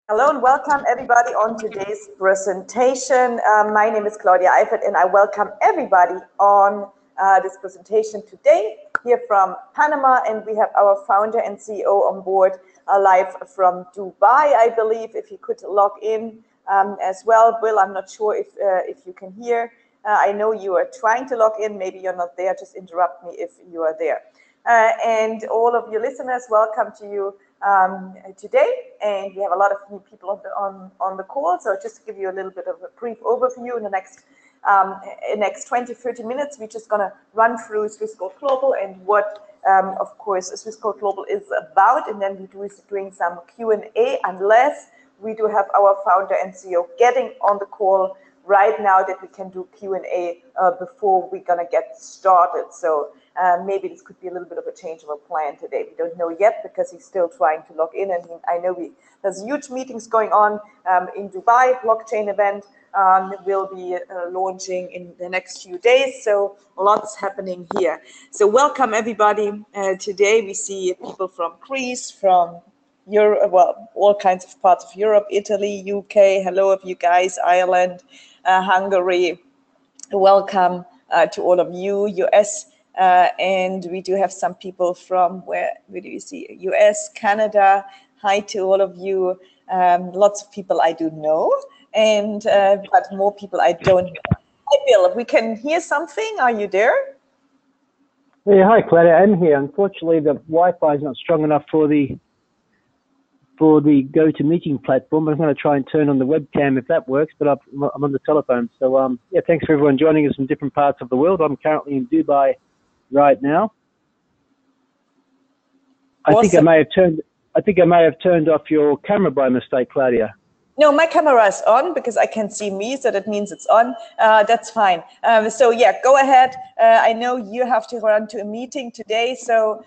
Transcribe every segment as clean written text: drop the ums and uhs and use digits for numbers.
Hello and welcome everybody on today's presentation. My name is Claudia Eifert and I welcome everybody on this presentation today here from Panama, and we have our founder and CEO on board live from Dubai, I believe. If you could log in as well. Bill, I'm not sure if you can hear. I know you are trying to log in. Maybe you're not there. Just interrupt me if you are there. And all of your listeners, welcome to you today. And we have a lot of new people on the call. So just to give you a little bit of a brief overview in the next 20, 30 minutes, we're just going to run through Swissquote Global and what, of course, Swissquote Global is about. And then we do is doing some Q&A, unless we do have our founder and CEO getting on the call right now that we can do Q&A before we're going to get started. So maybe this could be a little bit of a change of a plan today. We don't know yet because he's still trying to log in. And I know there's huge meetings going on in Dubai. Blockchain event will be launching in the next few days. So lots happening here. So welcome everybody. Today we see people from Greece, from Europe, well, all kinds of parts of Europe, Italy, UK. Hello of you guys, Ireland, Hungary. Welcome to all of you, US. And we do have some people from where do you see? US, Canada. Hi to all of you. Lots of people I do know, and but more people I don't know. Hi, Bill. We can hear something. Are you there? Yeah, hi, Claudia. I'm here. Unfortunately, the Wi-Fi is not strong enough for the GoToMeeting platform. I'm going to try and turn on the webcam if that works, but I'm on the telephone. So, yeah, thanks for everyone joining us from different parts of the world. I'm currently in Dubai right now. Awesome. I think I may have turned off your camera by mistake, Claudia. No, my camera is on because I can see me, so that means it's on. That's fine. So yeah, go ahead. I know you have to run to a meeting today, so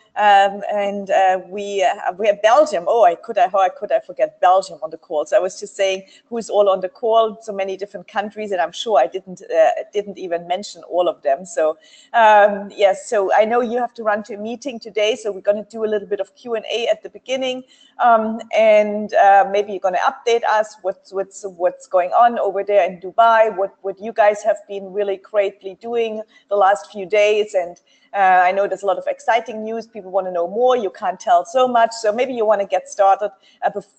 we have Belgium. How could I forget Belgium on the call? So I was just saying who's all on the call. So many different countries, and I'm sure I didn't even mention all of them. So yes, so I know you have to run to a meeting today, so we're going to do a little bit of Q&A at the beginning, and maybe you're going to update us what's going on over there in Dubai, what you guys have been really greatly doing the last few days. And I know there's a lot of exciting news. People want to know more. You can't tell so much. So maybe you want to get started.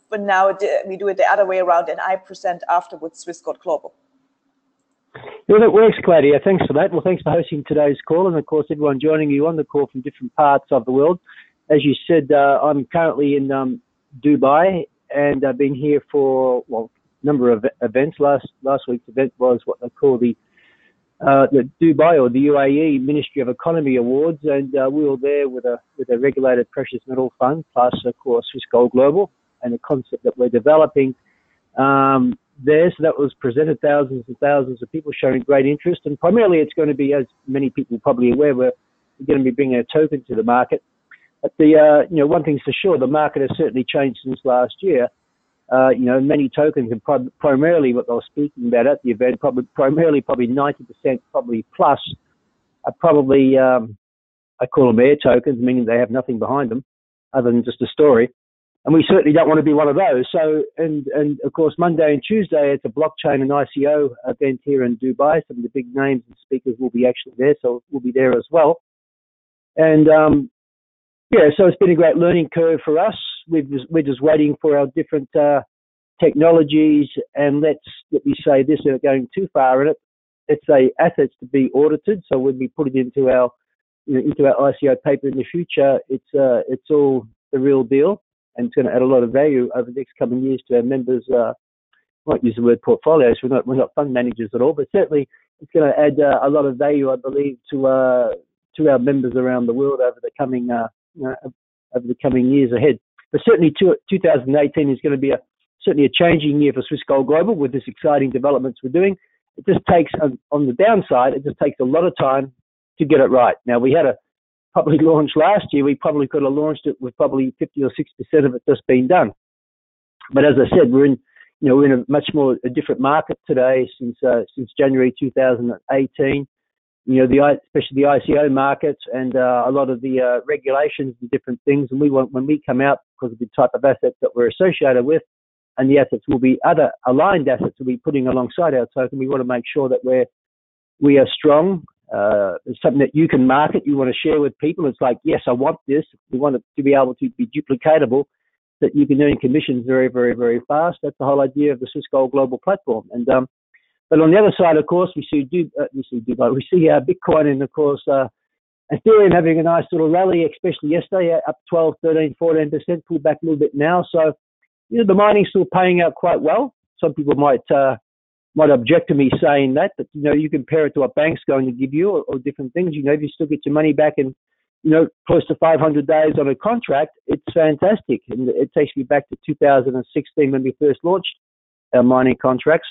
But now we do it the other way around, and I present afterwards Swissquote Global. Well, that works, Claudia. Thanks for that. Well, thanks for hosting today's call. And, of course, everyone joining you on the call from different parts of the world. As you said, I'm currently in Dubai, and I've been here for a number of events. Last week's event was what they call the Dubai or the UAE Ministry of Economy Awards, and we were there with a regulated precious metal fund, plus of course Swissquote Global, and the concept that we're developing there. So that was presented, thousands and thousands of people showing great interest, and primarily it's going to be, as many people are probably aware, we're going to be bringing a token to the market. But one thing's for sure, the market has certainly changed since last year. Many tokens, and primarily what they were speaking about at the event, probably 90%, probably plus, are probably, I call them air tokens, meaning they have nothing behind them other than just a story. And we certainly don't want to be one of those. So, and of course, Monday and Tuesday, it's a blockchain and ICO event here in Dubai. Some of the big names and speakers will be actually there, so we'll be there as well. And, yeah, so it's been a great learning curve for us. We're just waiting for our different technologies, and let me say this, without going too far in it. Let's say assets to be audited. So when we put it into our ICO paper in the future, it's all the real deal, and it's going to add a lot of value over the next coming years to our members. I won't use the word portfolios. We're not fund managers at all, but certainly it's going to add a lot of value, I believe, to our members around the world over the coming years ahead. But certainly 2018 is going to be certainly a changing year for Swissquote Global with this exciting developments we're doing. It just takes, on the downside, it just takes a lot of time to get it right. Now, we had a probably launch last year. We probably could have launched it with probably 50 or 60% of it just being done. But as I said, we're in a much more a different market today since January 2018. Especially the ICO markets and a lot of the regulations and different things. And when we come out, because of the type of assets that we're associated with, and the assets will be other aligned assets we'll be putting alongside our token. We want to make sure that we are strong. It's something that you can market, you want to share with people. It's like, yes, I want this. We want it to be able to be duplicatable, that you can earn commissions very, very, very fast. That's the whole idea of the Sysgold global platform. And but on the other side, of course, we see Bitcoin, and of course Ethereum having a nice little rally, especially yesterday, up 12, 13, 14%, pulled back a little bit now. So, the mining's still paying out quite well. Some people might object to me saying that, but you compare it to what bank's going to give you or different things. If you still get your money back in close to 500 days on a contract, it's fantastic. And it takes me back to 2016 when we first launched our mining contracts.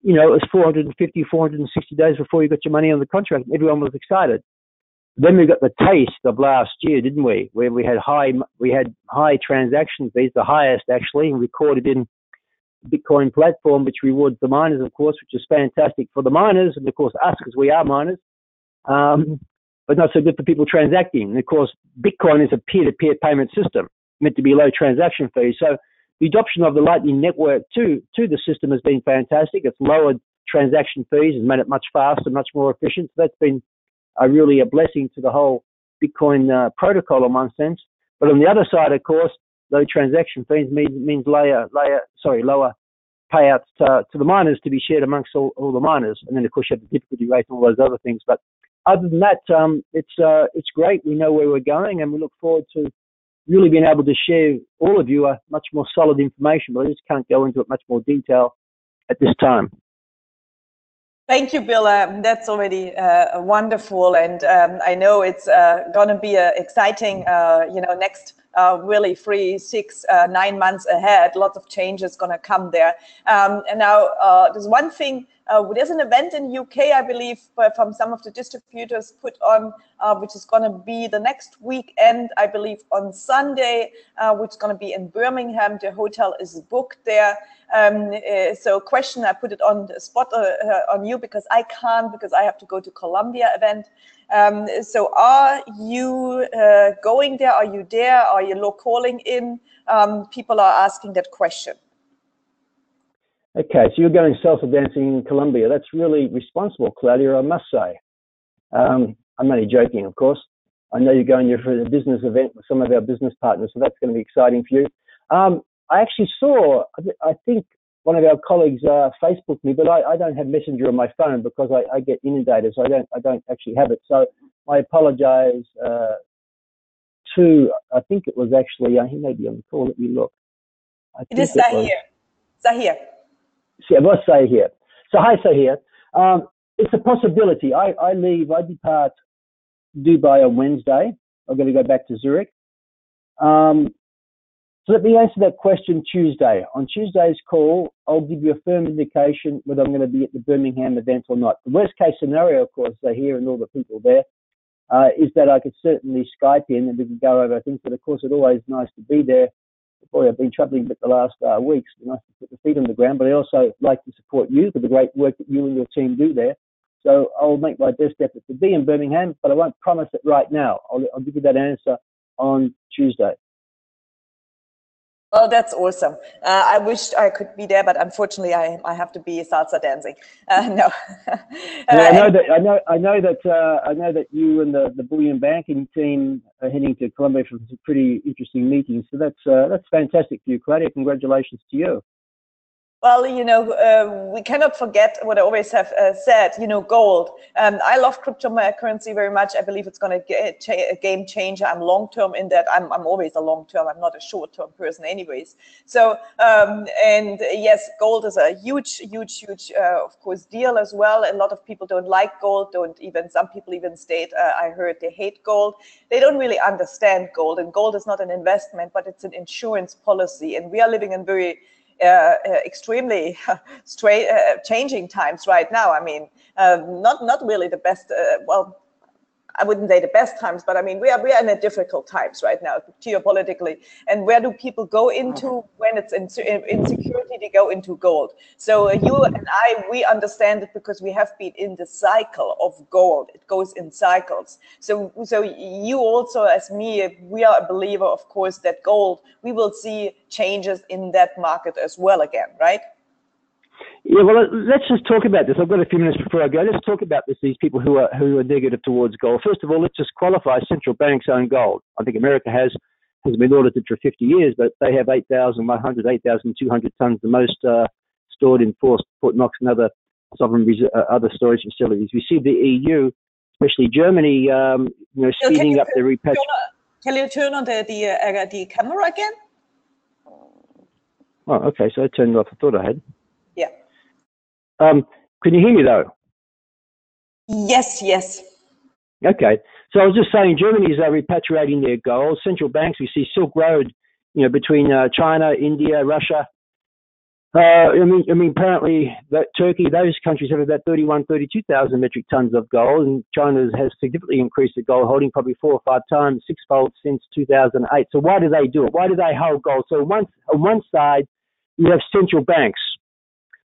It was 450, 460 days before you got your money on the contract. Everyone was excited. Then we got the taste of last year, didn't we? Where we had high transaction fees, the highest actually, recorded in Bitcoin platform, which rewards the miners, of course, which is fantastic for the miners and of course us, because we are miners, but not so good for people transacting. And of course, Bitcoin is a peer-to-peer payment system meant to be low transaction fees. So the adoption of the Lightning Network to the system has been fantastic. It's lowered transaction fees and made it much faster, much more efficient. So that's been really a blessing to the whole Bitcoin protocol in one sense. But on the other side, of course, low transaction fees means lower payouts to the miners to be shared amongst all the miners. And then, of course, you have the difficulty rate and all those other things. But other than that, it's great. We know where we're going, and we look forward to really being able to share all of you much more solid information. But I just can't go into it much more detail at this time. Thank you, Bill. That's already wonderful, and I know it's going to be exciting. Next really 3, 6, 9 months ahead. Lots of changes going to come there. And now there's one thing. There's an event in UK, I believe, from some of the distributors put on, which is going to be the next weekend, I believe, on Sunday, which is going to be in Birmingham. The hotel is booked there. So question, I put it on the spot on you because I can't, because I have to go to Colombia event. So are you going there? Are you there? Are you calling in? People are asking that question. Okay, so you're going salsa dancing in Colombia. That's really responsible, Claudia, I must say. I'm only joking, of course. I know you're going there for a business event with some of our business partners, so that's going to be exciting for you. I actually saw, I think one of our colleagues Facebooked me, but I don't have Messenger on my phone because I get inundated, so I don't actually have it. So I apologize to, I think it was actually, he may be on the call, let me look. It is Sahir. Sahir. Yeah, what's Sahir? So hi, Sahir. It's a possibility. I depart Dubai on Wednesday. I'm going to go back to Zurich. So let me answer that question Tuesday. On Tuesday's call, I'll give you a firm indication whether I'm going to be at the Birmingham event or not. The worst case scenario, of course, Sahir and all the people there, is that I could certainly Skype in and we could go over things. But of course, it's always nice to be there. Boy, I've been traveling a bit the last weeks. It's nice to put the feet on the ground, but I also like to support you for the great work that you and your team do there. So I'll make my best effort to be in Birmingham, but I won't promise it right now. I'll give you that answer on Tuesday. Oh, that's awesome. I wish I could be there, but unfortunately I have to be salsa dancing. No. I know that you and the bullion banking team are heading to Colombia for some pretty interesting meetings. So that's fantastic for you, Claudia. Congratulations to you. Well, we cannot forget what I always have said, gold. I love cryptocurrency very much. I believe it's going to get a game changer. I'm long-term in that. I'm always a long-term. I'm not a short-term person anyways. So, and yes, gold is a huge, of course, deal as well. A lot of people don't like gold, some people even state, I heard they hate gold. They don't really understand gold, and gold is not an investment, but it's an insurance policy. And we are living in very extremely changing times right now. I mean, not really the best. Well, I wouldn't say the best times, but I mean, we are in a difficult times right now, geopolitically. And where do people go into when it's insecurity? They go into gold. So you and I, we understand it because we have been in the cycle of gold. It goes in cycles. So you also, as me, we are a believer, of course, that gold, we will see changes in that market as well again, right? Yeah, well, let's just talk about this. I've got a few minutes before I go. Let's talk about this. These people who are negative towards gold. First of all, let's just qualify central banks own gold. I think America has been audited for 50 years, but they have 8,100, 8,200 tons, the most stored in Fort Knox and other sovereign other storage facilities. We see the EU, especially Germany, speeding up the repatriation. Can you turn on the camera again? Oh, okay. So I turned it off. I thought I had. Yeah. Can you hear me though? Yes. Okay. So I was just saying, Germany is repatriating their gold. Central banks, we see Silk Road, between China, India, Russia. Apparently Turkey, those countries have about 32,000 metric tons of gold, and China has significantly increased the gold holding, probably 4 or 5 times, sixfold since 2008. So why do they do it? Why do they hold gold? So on one side, you have central banks,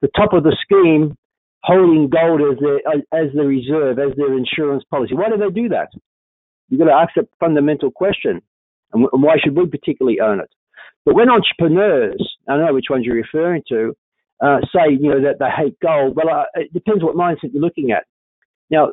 the top of the scheme, holding gold as the reserve, as their insurance policy. Why do they do that? You've got to ask that fundamental question. And why should we particularly own it? But when entrepreneurs, I know which ones you're referring to, say, that they hate gold, well, it depends what mindset you're looking at. Now,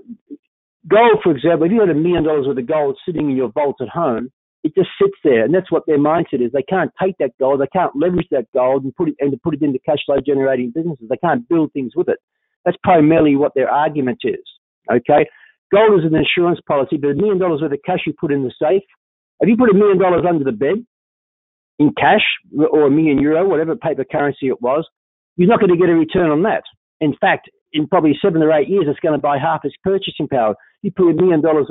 gold, for example, if you had $1 million worth of gold sitting in your vault at home, it just sits there, and that's what their mindset is. They can't take that gold, they can't leverage that gold and put it into cash flow generating businesses. They can't build things with it. That's primarily what their argument is. Okay, gold is an insurance policy, but $1 million worth of cash you put in the safe. If you put $1 million under the bed in cash or €1 million, whatever paper currency it was, you're not going to get a return on that. In fact, in probably 7 or 8 years, it's going to buy half its purchasing power. You put $1 million worth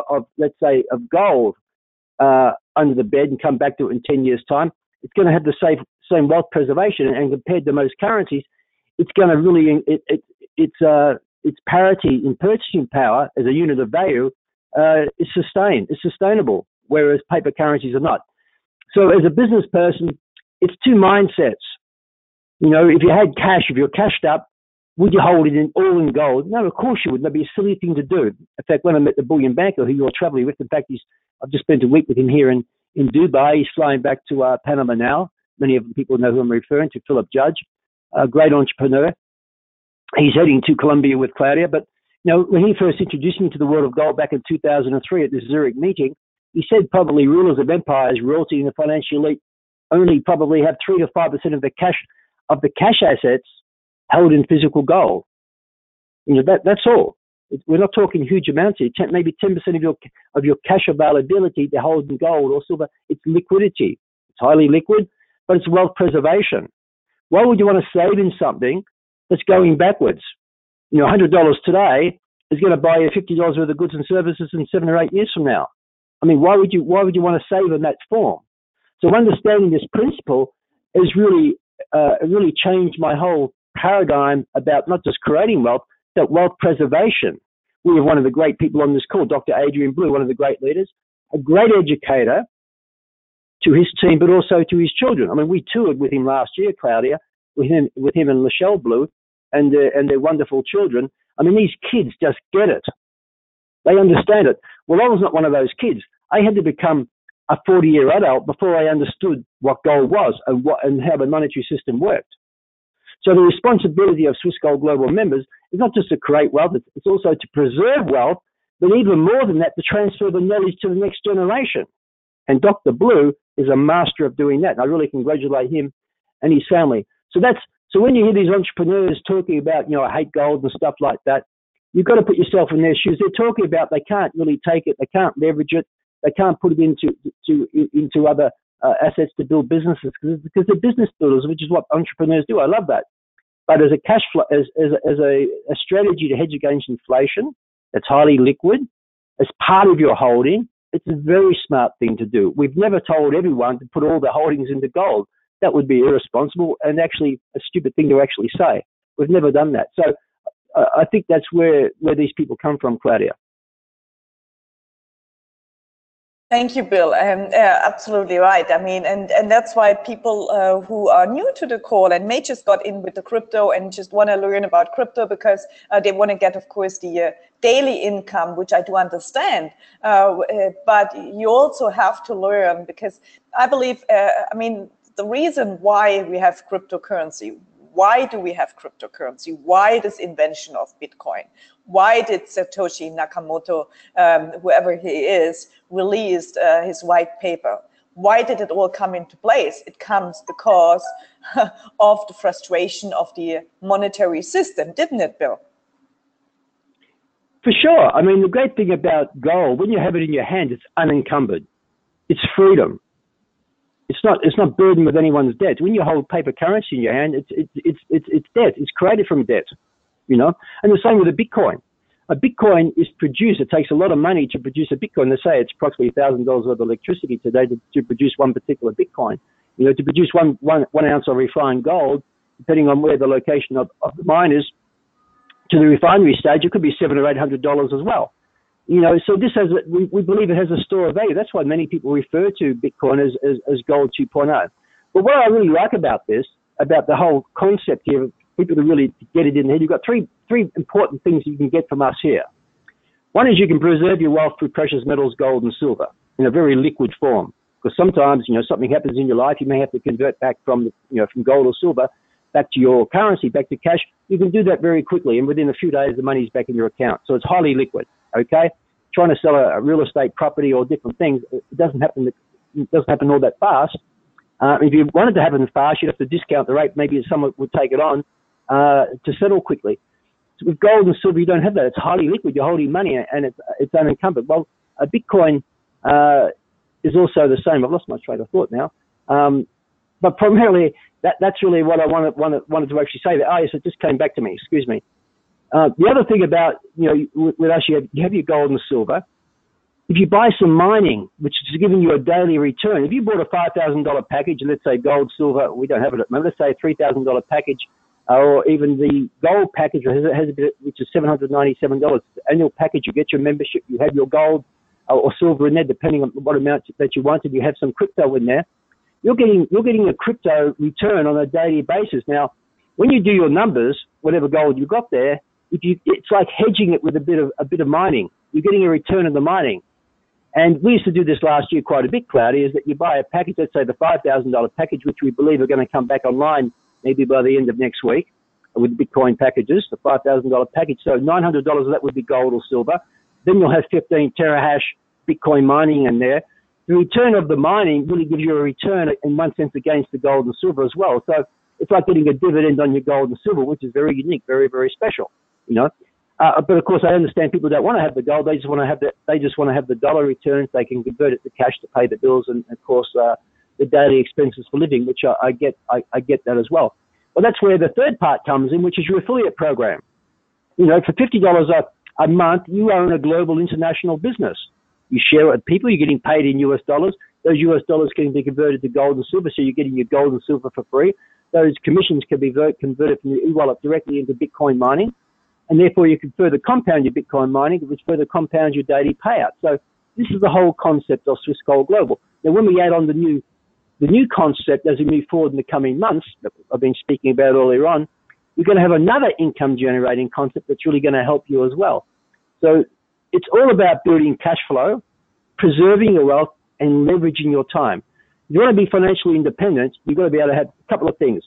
of let's say, of gold under the bed and come back to it in 10 years' time, it's going to have the same wealth preservation. And compared to most currencies, it's going to really, its parity in purchasing power as a unit of value is sustained. It's sustainable, whereas paper currencies are not. So as a business person, it's two mindsets. If you had cash, if you're cashed up, would you hold it all in gold? No, of course you would. That'd be a silly thing to do. In fact, when I met the bullion banker who you're traveling with, in fact, I've just spent a week with him here in Dubai. He's flying back to Panama now. Many of the people know who I'm referring to, Philip Judge, a great entrepreneur. He's heading to Colombia with Claudia. But, when he first introduced me to the world of gold back in 2003 at this Zurich meeting, he said probably rulers of empires, royalty, and the financial elite only probably have 3 to 5% of the cash assets held in physical gold. That's all. We're not talking huge amounts here. Maybe 10% of your cash availability to hold in gold or silver. It's liquidity. It's highly liquid, but it's wealth preservation. Why would you want to save in something that's going backwards? $100 today is going to buy you $50 worth of goods and services in 7 or 8 years from now. I mean, why would you want to save in that form? So understanding this principle has really changed my whole paradigm about not just creating wealth, but wealth preservation. We have one of the great people on this call, Dr. Adrian Blue, one of the great leaders, a great educator to his team, but also to his children. I mean, we toured with him last year, Claudia, with him and Michelle Blue and their wonderful children. I mean, these kids just get it. They understand it. Well, I was not one of those kids. I had to become a 40-year adult before I understood what gold was and how the monetary system worked. So the responsibility of Swiss Gold Global members is not just to create wealth, it's also to preserve wealth, but even more than that, to transfer the knowledge to the next generation. And Dr. Blue is a master of doing that. And I really congratulate him and his family. So when you hear these entrepreneurs talking about, I hate gold and stuff like that, you've got to put yourself in their shoes. They're talking about they can't really take it, they can't leverage it, they can't put it into other assets to build businesses because they're business builders, which is what entrepreneurs do. I love that. But as a cash flow, as a strategy to hedge against inflation, that's highly liquid, as part of your holding, it's a very smart thing to do. We've never told everyone to put all their holdings into gold. That would be irresponsible and actually a stupid thing to actually say. We've never done that. So I think that's where these people come from, Claudia. Thank you, Bill. And absolutely right. I mean, and that's why people who are new to the call and may just got in with the crypto and just want to learn about crypto because they want to get, of course, the daily income, which I do understand. But you also have to learn because I believe, I mean, the reason why we have cryptocurrency, why do we have cryptocurrency? Why this invention of Bitcoin? Why did Satoshi Nakamoto, whoever he is, released his white paper? Why did it all come into place? It comes because of the frustration of the monetary system, didn't it, Bill? For sure. I mean, the great thing about gold, when you have it in your hand, it's unencumbered. It's freedom. It's not burdened with anyone's debt. When you hold paper currency in your hand, it's debt. It's created from debt, you know. And the same with a Bitcoin. A Bitcoin is produced. It takes a lot of money to produce a Bitcoin. They say it's approximately $1,000 worth of electricity today to produce one particular Bitcoin. You know, to produce one ounce of refined gold, depending on where the location of the mine is, to the refinery stage, it could be $700 or $800 as well. You know, so this has, we believe it has a store of value. That's why many people refer to Bitcoin as gold 2.0. But what I really like about this, about the whole concept here, people to really get it in there, you've got three important things you can get from us here. One is you can preserve your wealth through precious metals, gold and silver, in a very liquid form. Because sometimes, you know, something happens in your life, you may have to convert back from gold or silver back to your currency, back to cash. You can do that very quickly, and within a few days, the money's back in your account. So it's highly liquid. Okay, trying to sell a real estate property or different things, it doesn't happen all that fast. If you wanted to happen fast, you'd have to discount the rate. Maybe someone would take it on to settle quickly. So with gold and silver, you don't have that. It's highly liquid. You're holding money, and it's unencumbered. Well, a Bitcoin is also the same. I've lost my train of thought now. But primarily, that's really what I wanted to actually say. Oh, yes, it just came back to me. Excuse me. The other thing about, you know, with us, you have your gold and silver. If you buy some mining, which is giving you a daily return, if you bought a $5,000 package, let's say gold, silver, we don't have it at the moment, let's say a $3,000 package, or even the gold package, which is $797, the annual package, you get your membership, you have your gold or silver in there, depending on what amount that you wanted, you have some crypto in there. You're getting a crypto return on a daily basis. Now, when you do your numbers, whatever gold you got there, it's like hedging it with a bit of mining. You're getting a return on the mining. And we used to do this last year quite a bit, Cloudy, is that you buy a package, let's say the $5,000 package, which we believe are going to come back online maybe by the end of next week with Bitcoin packages, the $5,000 package. So $900 of that would be gold or silver. Then you'll have 15 terahash Bitcoin mining in there. The return of the mining really gives you a return in one sense against the gold and silver as well. So it's like getting a dividend on your gold and silver, which is very unique, very, very special, you know. But of course, I understand people don't want to have the gold. They just want to have the dollar returns. They can convert it to cash to pay the bills and, of course, the daily expenses for living, which I get that as well. Well, that's where the third part comes in, which is your affiliate program. You know, for $50 a month, you own a global international business. You share it with people. You're getting paid in US dollars. Those US dollars can be converted to gold and silver, so you're getting your gold and silver for free. Those commissions can be converted from your e-wallet directly into Bitcoin mining. And therefore, you can further compound your Bitcoin mining, which further compounds your daily payout. So this is the whole concept of Swiss Gold Global. Now, when we add on the new concept as we move forward in the coming months that I've been speaking about earlier on, you're going to have another income-generating concept that's really going to help you as well. So it's all about building cash flow, preserving your wealth, and leveraging your time. If you want to be financially independent, you've got to be able to have a couple of things.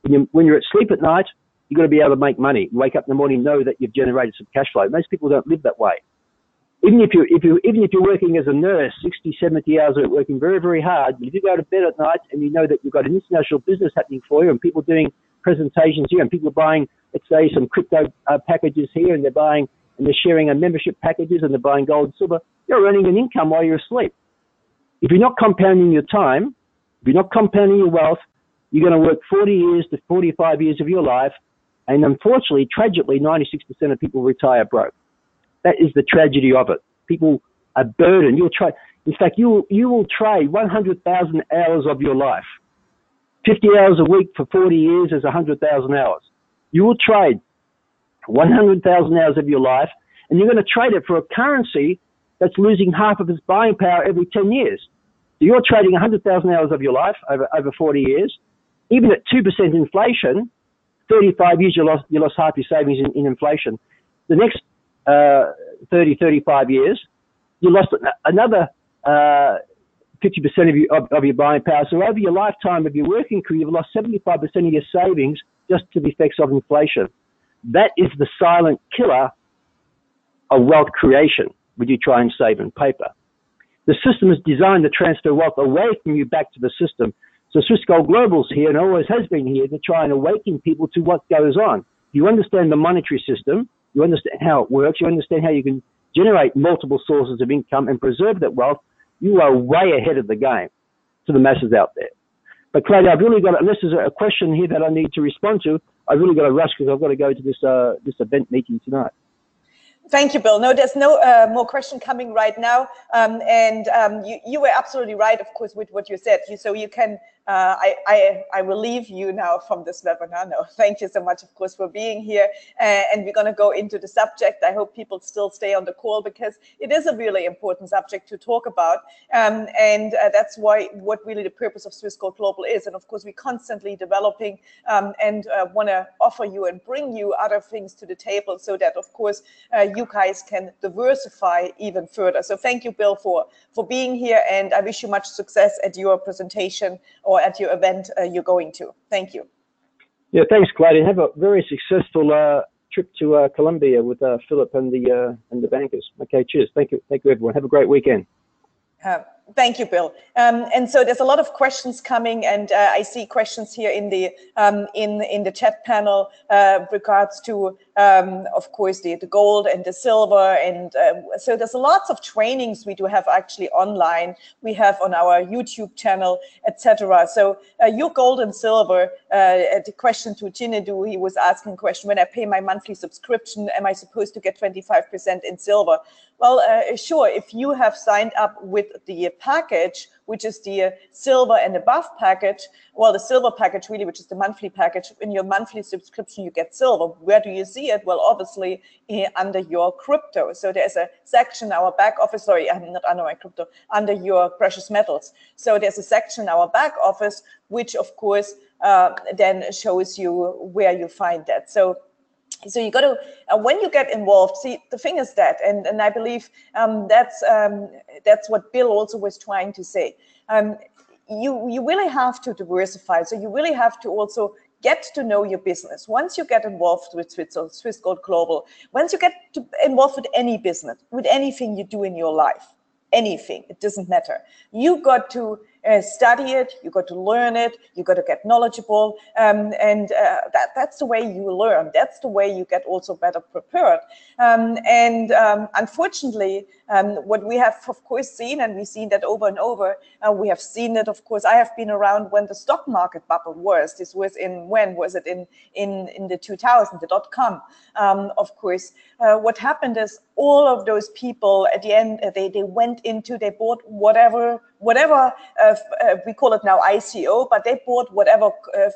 When you're at sleep at night, you've got to be able to make money. Wake up in the morning, know that you've generated some cash flow. Most people don't live that way. Even if you're working as a nurse, 60, 70 hours a week, working very, very hard, if you go to bed at night and you know that you've got an international business happening for you and people doing presentations here and people buying, let's say, some crypto packages here and they're sharing a membership packages and they're buying gold and silver, you're earning an income while you're asleep. If you're not compounding your time, if you're not compounding your wealth, you're going to work 40 years to 45 years of your life. And unfortunately, tragically, 96% of people retire broke. That is the tragedy of it. People are burdened. In fact, you will trade 100,000 hours of your life. 50 hours a week for 40 years is 100,000 hours. You will trade 100,000 hours of your life, and you're going to trade it for a currency that's losing half of its buying power every 10 years. So you're trading 100,000 hours of your life over 40 years. Even at 2% inflation, 35 years, you lost half your savings in inflation. The next 35 years, you lost another 50% of your buying power. So over your lifetime of your working career, you've lost 75% of your savings just to the effects of inflation. That is the silent killer of wealth creation when you try and save in paper. The system is designed to transfer wealth away from you back to the system. So Swiss Gold Global's here and always has been here to try and awaken people to what goes on. You understand the monetary system, you understand how it works, you understand how you can generate multiple sources of income and preserve that wealth, you are way ahead of the game to the masses out there. But Claudia, I've really got, unless there's a question here that I need to respond to, I've really got to rush because I've got to go to this event meeting tonight. Thank you, Bill. No, there's no more question coming right now. You were absolutely right, of course, with what you said. So you can, I will leave you now from this webinar. No, thank you so much, of course, for being here. And we're going to go into the subject. I hope people still stay on the call because it is a really important subject to talk about. That's what really the purpose of Swiss Gold Global is. And of course, we're constantly developing and want to offer you and bring you other things to the table so that, of course, you guys can diversify even further. So thank you, Bill, for being here, and I wish you much success at your presentation or at your event you're going to. Thank you. Yeah, thanks, Claudia. Have a very successful trip to Colombia with Philip and the bankers. Okay, cheers. Thank you, everyone. Have a great weekend. Thank you, Bill. And so there's a lot of questions coming, and I see questions here in the chat panel regards to, of course, the gold and the silver, and so there's lots of trainings we do have actually online. We have on our YouTube channel, etc. So your gold and silver. The question to Chinedu, he was asking a question: when I pay my monthly subscription, am I supposed to get 25% in silver? Well, sure. If you have signed up with the package, which is the silver and above package, well, the silver package really, which is the monthly package, in your monthly subscription, you get silver. Where do you see it? Well, obviously under your crypto. So there's a section, our back office, sorry, not under my crypto, under your precious metals. So there's a section in our back office, which of course then shows you where you find that. So you got to, when you get involved, see, the thing is that, and I believe that's what Bill also was trying to say. You really have to diversify. So you really have to also get to know your business. Once you get involved with Swiss Gold Global, once you get involved with any business, with anything you do in your life, anything, it doesn't matter. You got to study it, you got to learn it, you got to get knowledgeable, that's the way you learn. That's the way you get also better prepared. Unfortunately, what we have, of course, seen, and we've seen that over and over, we have seen it, of course, I have been around when the stock market bubble was. This was in, when was it? In the 2000s, the .com. Of course, what happened is all of those people at the end, they went into, they bought whatever we call it now ICO, but they bought whatever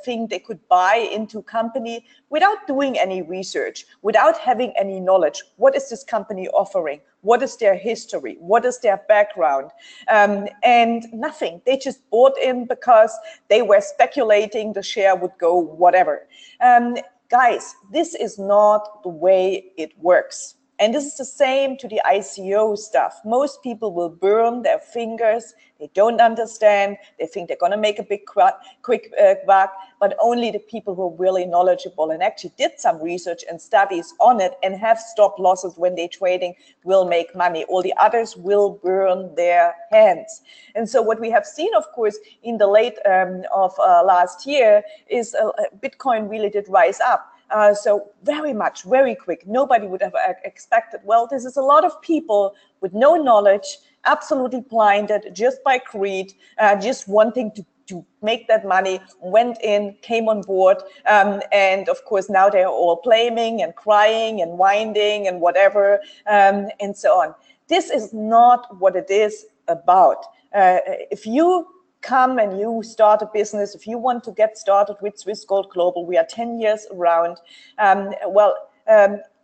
thing they could buy into company without doing any research, without having any knowledge. What is this company offering? What is their history? What is their background? And nothing. They just bought in because they were speculating the share would go whatever. Guys, this is not the way it works. And this is the same to the ICO stuff. Most people will burn their fingers. They don't understand. They think they're going to make a big quick buck, but only the people who are really knowledgeable and actually did some research and studies on it and have stop losses when they're trading will make money. All the others will burn their hands. And so what we have seen, of course, in the late of last year is Bitcoin really did rise up. So very quick. Nobody would have expected. Well, this is a lot of people with no knowledge, absolutely blinded just by greed, just wanting to make that money, went in, came on board, and of course now they're all blaming and crying and whining and whatever, and so on. This is not what it is about. If you come and you start a business, if you want to get started with Swiss Gold Global, we are 10 years around.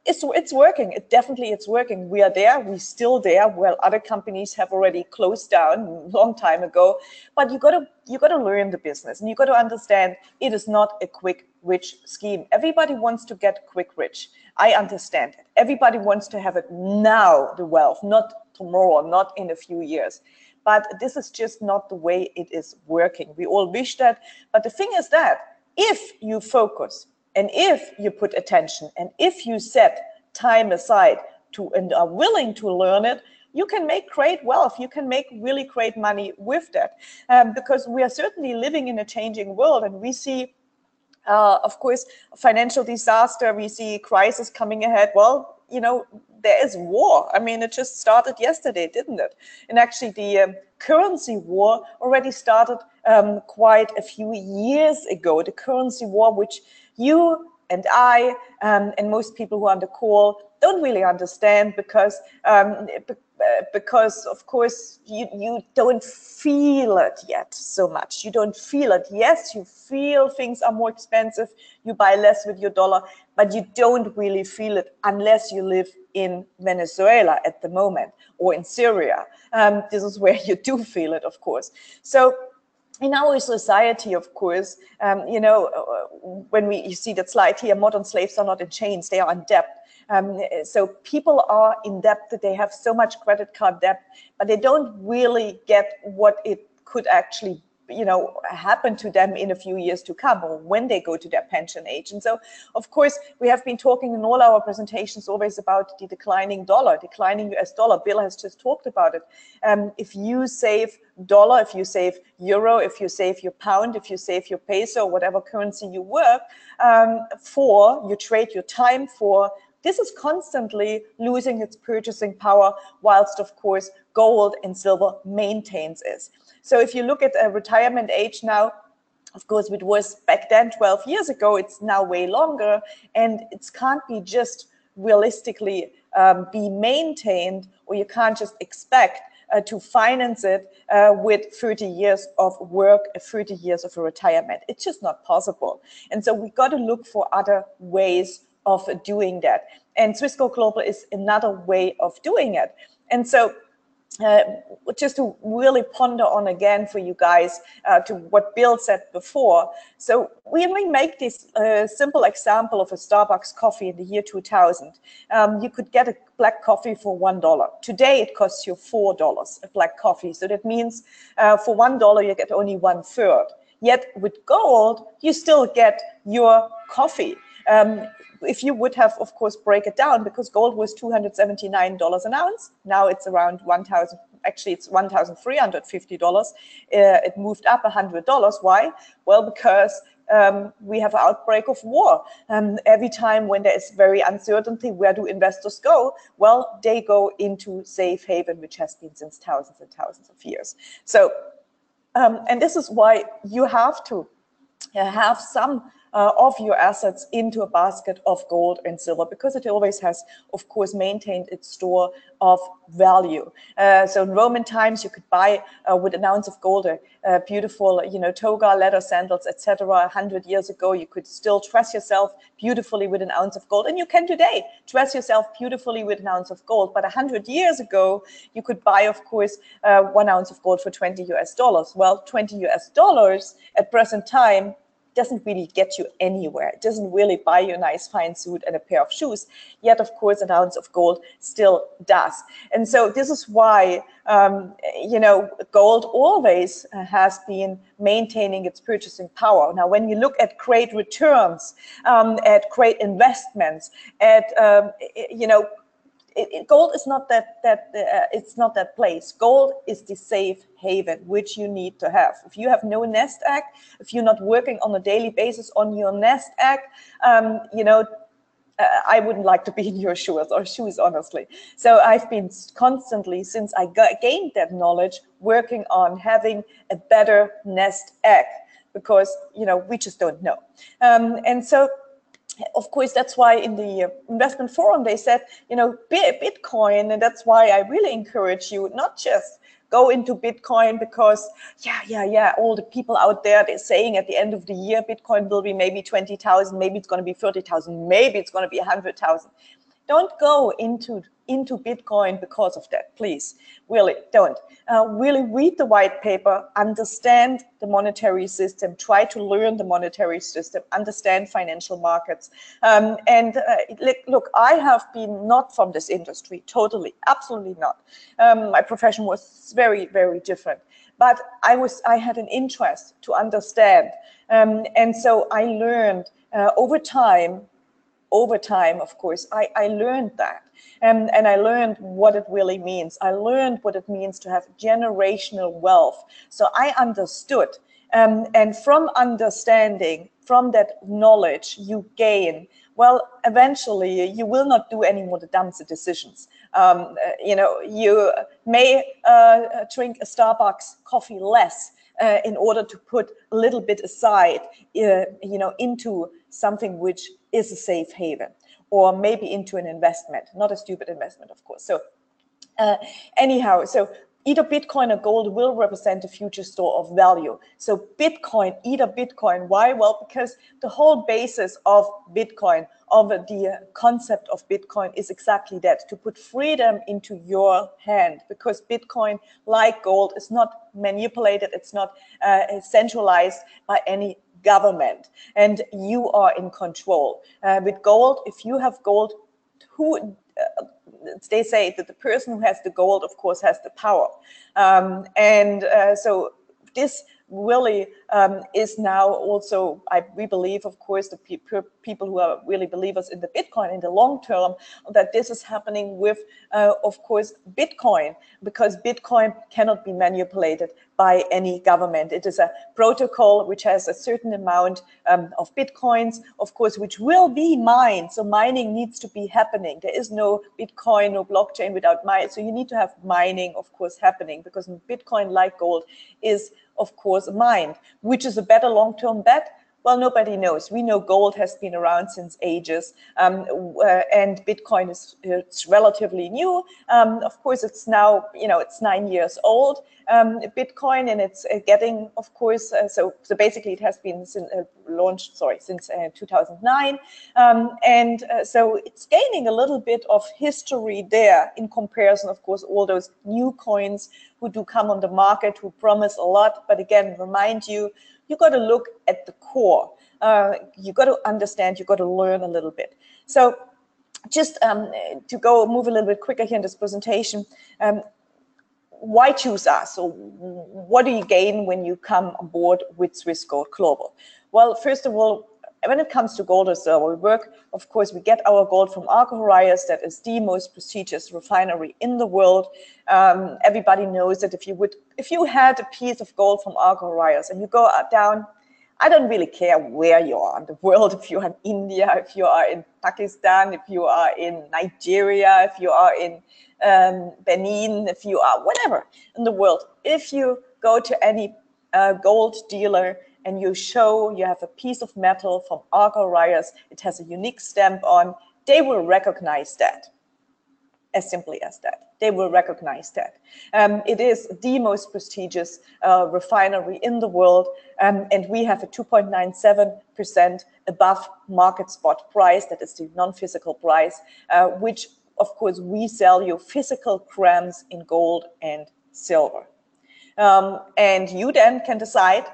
it's working. It's working. We are there. We're still there. Well, other companies have already closed down a long time ago. But you gotta learn the business, and you got to understand it is not a quick rich scheme. Everybody wants to get quick rich. I understand it. Everybody wants to have it now, the wealth, not tomorrow, not in a few years. But this is just not the way it is working. We all wish that. But the thing is that if you focus, and if you put attention, and if you set time aside to and are willing to learn it, you can make great wealth. You can make really great money with that, because we are certainly living in a changing world, and we see, of course, financial disaster. We see crisis coming ahead. Well, there is war. I mean, it just started yesterday, didn't it? And actually, the currency war already started quite a few years ago. The currency war, which you and I and most people who are on the call don't really understand, because of course you don't feel it yet so much. You don't feel it. Yes, you feel things are more expensive. You buy less with your dollar, but you don't really feel it unless you live in Venezuela at the moment, or in Syria. This is where you do feel it, of course. So in our society, of course, when you see that slide here, modern slaves are not in chains, they are in debt. So people are in debt, that they have so much credit card debt, but they don't really get what it could actually happen to them in a few years to come, or when they go to their pension age. And so, of course, we have been talking in all our presentations always about the declining dollar, declining US dollar. Bill has just talked about it. If you save dollar, if you save euro, if you save your pound, if you save your peso, whatever currency you work for, you trade your time for, this is constantly losing its purchasing power, whilst, of course, gold and silver maintains it. So if you look at a retirement age now, of course, it was back then 12 years ago, it's now way longer, and it can't be just realistically be maintained, or you can't just expect to finance it with 30 years of work, 30 years of a retirement. It's just not possible. And so we got to look for other ways of doing that. And Swissquote Global is another way of doing it. And so just to really ponder on again for you guys to what Bill said before. So we make this simple example of a Starbucks coffee in the year 2000. You could get a black coffee for $1. Today it costs you $4 a black coffee. So that means for $1 you get only 1/3. Yet with gold you still get your coffee. If you would have, of course, break it down, because gold was $279 an ounce. Now it's around $1,000. Actually, it's $1,350. It moved up $100. Why? Well, because we have an outbreak of war. Every time when there is very uncertainty, where do investors go? Well, they go into safe haven, which has been since thousands and thousands of years. So, and this is why you have to have some of your assets into a basket of gold and silver, because it always has, of course, maintained its store of value. So in Roman times, you could buy with an ounce of gold a beautiful, toga, leather sandals, etc. 100 years ago, you could still dress yourself beautifully with an ounce of gold, and you can today dress yourself beautifully with an ounce of gold. But 100 years ago, you could buy, of course, 1 ounce of gold for $20 US. Well, $20 US at present time doesn't really get you anywhere. It doesn't really buy you a nice fine suit and a pair of shoes. Yet, of course, an ounce of gold still does. And so this is why, gold always has been maintaining its purchasing power. Now, when you look at great returns, at great investments, at, gold is not it's not that place. Gold is the safe haven which you need to have. If you have no nest egg, if you're not working on a daily basis on your nest egg, I wouldn't like to be in your shoes, honestly. So I've been constantly, since I gained that knowledge, working on having a better nest egg, because we just don't know. And so, of course, that's why in the investment forum they said, Bitcoin, and that's why I really encourage you not just go into Bitcoin because, all the people out there, they're saying at the end of the year, Bitcoin will be maybe 20,000, maybe it's going to be 30,000, maybe it's going to be 100,000. Don't go into Bitcoin because of that, please. Really, don't. Really read the white paper, understand the monetary system, try to learn the monetary system, understand financial markets. Look, I have been not from this industry, totally, absolutely not. My profession was very, very different. But I had an interest to understand. And so I learned over time, of course, I learned that. And I learned what it really means. I learned what it means to have generational wealth. So I understood. And from understanding, from that knowledge you gain, well, eventually you will not do any more the dumbest decisions. You may drink a Starbucks coffee less in order to put a little bit aside, into something which is a safe haven, or maybe into an investment, not a stupid investment, of course. So anyhow, so either Bitcoin or gold will represent the future store of value. So either Bitcoin. Why? Well, because the whole basis of Bitcoin, of the concept of Bitcoin, is exactly that, to put freedom into your hand, because Bitcoin, like gold, is not manipulated, it's not centralized by any government, and you are in control. With gold, if you have gold, they say that the person who has the gold, of course, has the power. So this really is now also, we believe, of course, the people who are really believers in the Bitcoin in the long term, that this is happening with, of course, Bitcoin, because Bitcoin cannot be manipulated by any government. It is a protocol which has a certain amount of Bitcoins, of course, which will be mined. So mining needs to be happening. There is no Bitcoin, no blockchain without mining. So you need to have mining, of course, happening, because Bitcoin, like gold, is, of course, mined. Which is a better long-term bet? Well, nobody knows. We know gold has been around since ages, and Bitcoin is relatively new. Of course, it's now, it's 9 years old, Bitcoin, and it's getting, of course, so basically it has been launched, since 2009, so it's gaining a little bit of history there in comparison, of course, all those new coins who do come on the market, who promise a lot, but again, remind you, you got to look at the core. You got to understand, you got to learn a little bit. So just to move a little bit quicker here in this presentation, why choose us? So what do you gain when you come on board with Swiss Gold Global? Well, first of all, when it comes to gold or silver, of course, we get our gold from Argo-Heraeus. That is the most prestigious refinery in the world. Everybody knows that if you had a piece of gold from Argo-Heraeus and you go down, I don't really care where you are in the world, if you are in India, if you are in Pakistan, if you are in Nigeria, if you are in Benin, if you are whatever in the world, if you go to any gold dealer and you show you have a piece of metal from Argo-Heraeus, it has a unique stamp on, they will recognize that. As simply as that. They will recognize that. It is the most prestigious refinery in the world, and we have a 2.97% above market spot price, that is the non-physical price, which, of course, we sell you physical grams in gold and silver. And you then can decide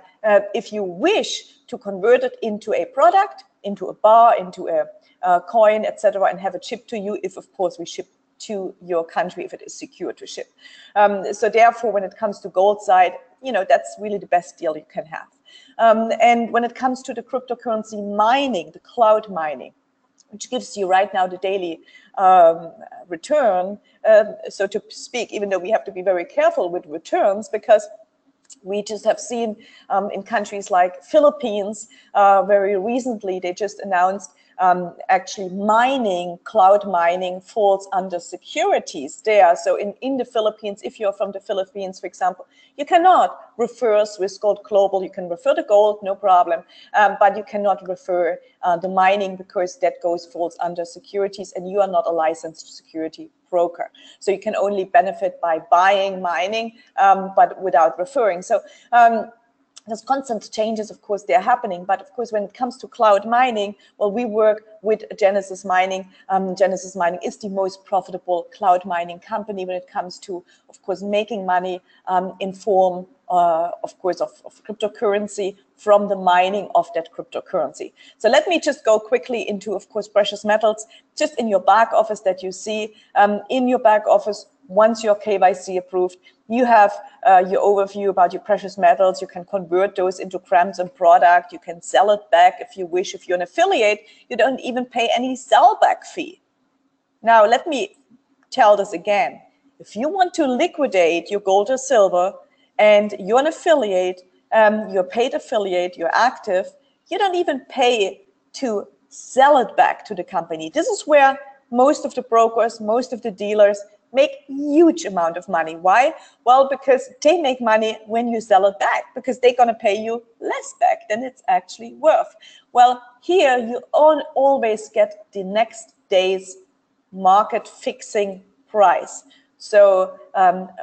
if you wish to convert it into a product, into a bar, into a coin, etc., and have it shipped to you, if, of course, we ship to your country, if it is secure to ship. So therefore, when it comes to gold side, that's really the best deal you can have. And when it comes to the cryptocurrency mining, the cloud mining, which gives you right now the daily return, so to speak, even though we have to be very careful with returns, because we just have seen in countries like Philippines, very recently, they just announced actually cloud mining falls under securities there. So in the Philippines, if you're from the Philippines, for example, you cannot refer Swiss Gold Global. You can refer the gold, no problem, but you cannot refer the mining, because that falls under securities, and you are not a licensed security broker. So you can only benefit by buying mining, but without referring. So there's constant changes, of course, they're happening. But of course, when it comes to cloud mining, well, we work with Genesis Mining. Genesis Mining is the most profitable cloud mining company when it comes to, of course, making money in form, of course, of cryptocurrency from the mining of that cryptocurrency. So let me just go quickly into, of course, precious metals. Just in your back office that you see, in your back office, once you're KYC approved, you have your overview about your precious metals. You can convert those into grams and product. You can sell it back if you wish. If you're an affiliate, you don't even pay any sellback fee. Now, let me tell this again. If you want to liquidate your gold or silver and you're an affiliate, you're a paid affiliate, you're active, you don't even pay to sell it back to the company. This is where most of the brokers, most of the dealers make huge amount of money. Why? Well, because they make money when you sell it back, because they're going to pay you less back than it's actually worth. Well, here you always get the next day's market fixing price. So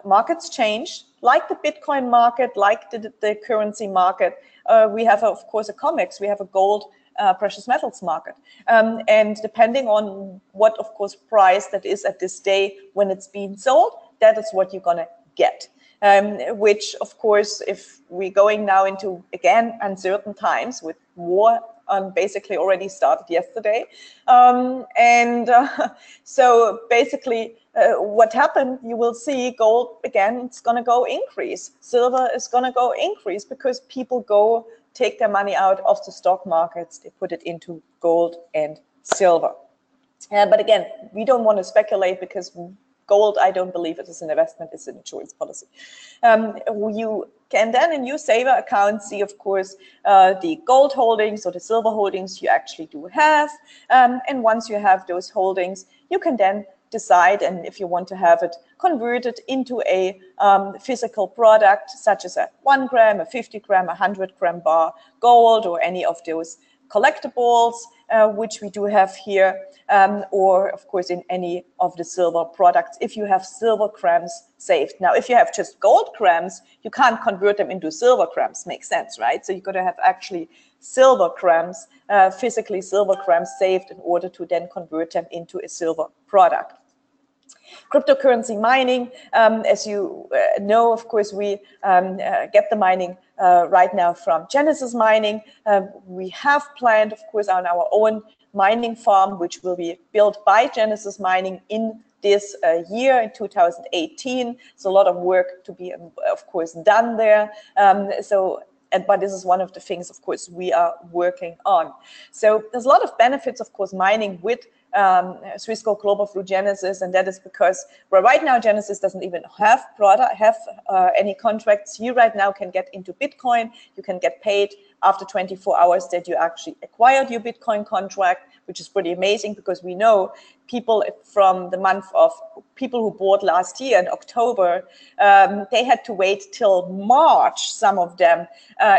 markets change, like the Bitcoin market, like the currency market. We have, of course, a COMEX. We have a gold precious metals market. And depending on what, of course, price that is at this day when it's being sold, that is what you're going to get. Which, of course, if we're going now into, again, uncertain times with war basically already started yesterday. So basically what happened, you will see gold, again, it's going to go increase. Silver is going to go increase because people go take their money out of the stock markets, they put it into gold and silver. But again, we don't want to speculate because gold, I don't believe it is an investment, it's an insurance policy. You can then in your saver account see, of course, the gold holdings or the silver holdings you actually do have. And once you have those holdings, you can then decide, and if you want to have it converted into a physical product, such as a 1 gram, a 50 gram, a 100 gram bar gold, or any of those collectibles, which we do have here, or of course in any of the silver products, if you have silver grams saved. Now, if you have just gold grams, you can't convert them into silver grams, makes sense, right? So you've got to have actually silver grams, physically silver grams saved in order to then convert them into a silver product. Cryptocurrency mining, as you know, of course, we get the mining right now from Genesis Mining. We have planned, of course, on our own mining farm, which will be built by Genesis Mining in this year, in 2018. So a lot of work to be, of course, done there. But this is one of the things, of course, we are working on. So there's a lot of benefits, of course, mining with Swissquote Global through Genesis, and that is because, well, right now Genesis doesn't even have any contracts. You right now can get into Bitcoin. You can get paid after 24 hours that you actually acquired your Bitcoin contract, which is pretty amazing because we know people from the month of people who bought last year in October, they had to wait till March, some of them,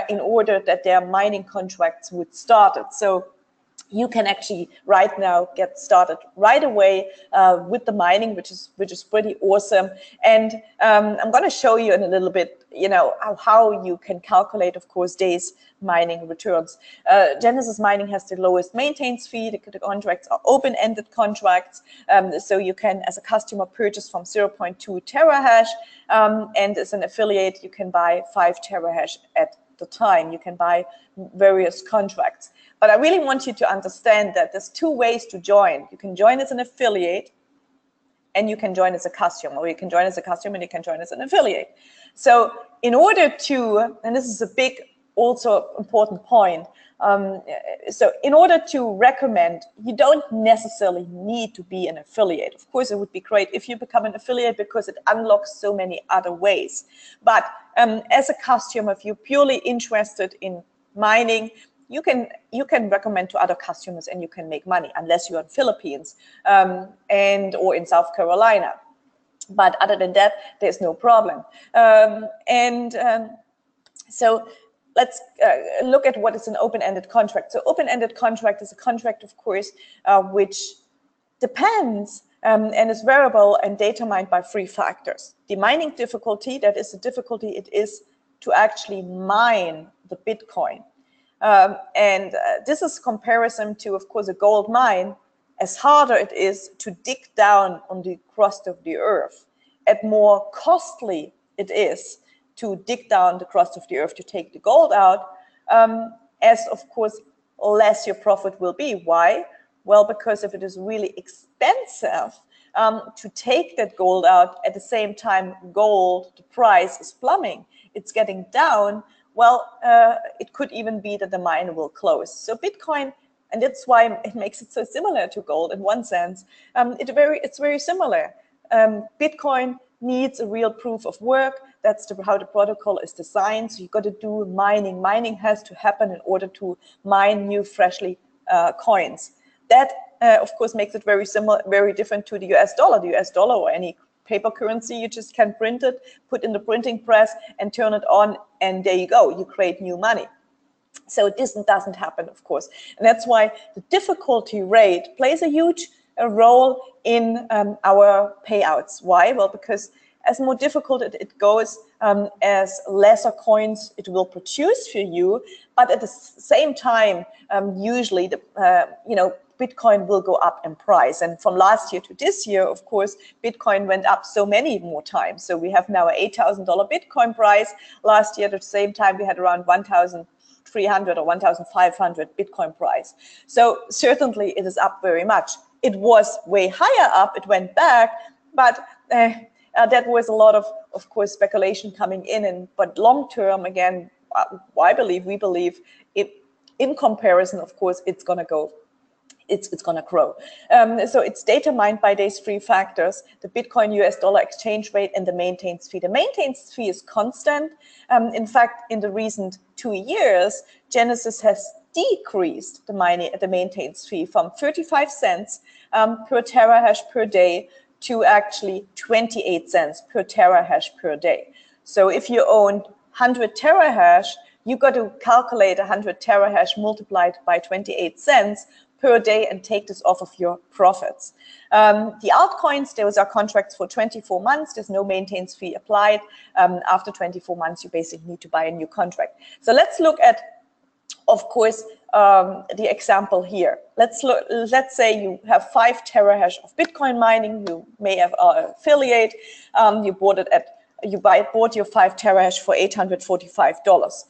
in order that their mining contracts would start. So you can actually right now get started right away with the mining, which is pretty awesome. And I'm going to show you in a little bit, you know, how you can calculate, of course, days mining returns. Genesis Mining has the lowest maintenance fee. The contracts are open-ended contracts, so you can, as a customer, purchase from 0.2 terahash, and as an affiliate, you can buy 5 terahash at the time. You can buy various contracts. But I really want you to understand that there's 2 ways to join. You can join as an affiliate, and you can join as a customer, or you can join as a customer and you can join as an affiliate. So in order to, and this is a big, also important point, so in order to recommend, you don't necessarily need to be an affiliate. Of course, it would be great if you become an affiliate because it unlocks so many other ways. But as a customer, if you're purely interested in mining, you can recommend to other customers and you can make money, unless you're in Philippines or in South Carolina. But other than that, there's no problem. So let's look at what is an open-ended contract. So open-ended contract is a contract, of course, which depends and is variable and data mined by 3 factors. The mining difficulty, that is the difficulty it is to actually mine the Bitcoin. This is comparison to, of course, a gold mine. As harder it is to dig down on the crust of the earth, and more costly it is to dig down the crust of the earth to take the gold out, as of course less your profit will be. Why? Well, because if it is really expensive to take that gold out, at the same time gold, the price is plummeting, it's getting down, well, it could even be that the mine will close. So Bitcoin, and that's why it makes it so similar to gold in one sense, it's very similar. Bitcoin needs a real proof of work. That's how the protocol is designed. So you've got to do mining. Mining has to happen in order to mine new freshly coins. That, of course, makes it very similar, very different to the US dollar. The US dollar or any paper currency, you just can print it, put in the printing press and turn it on, and there you go, you create new money. So this doesn't happen, of course. And that's why the difficulty rate plays a huge role in our payouts. Why? Well, because as more difficult it goes, as lesser coins it will produce for you, but at the same time, usually the Bitcoin will go up in price. And from last year to this year, of course, Bitcoin went up so many more times. So we have now an $8,000 Bitcoin price. Last year at the same time we had around 1,300 or 1,500 Bitcoin price. So certainly it is up very much. It was way higher up, it went back, but that was a lot of course, speculation coming in. But long term, again, we believe it, in comparison, of course, it's going to go. It's going to grow. So it's data mined by these three factors: the Bitcoin US dollar exchange rate and the maintenance fee. The maintenance fee is constant. In fact, in the recent 2 years, Genesis has decreased the maintenance fee from 35 cents per terahash per day to actually 28 cents per terahash per day. So if you own 100 terahash, you got to calculate 100 terahash multiplied by 28 cents per day and take this off of your profits. The altcoins, those are contracts for 24 months. There's no maintenance fee applied. After 24 months, you basically need to buy a new contract. So let's look at, of course, the example here. Let's say you have 5 terahash of Bitcoin mining. You may have an affiliate. You bought your 5 terahash for $845.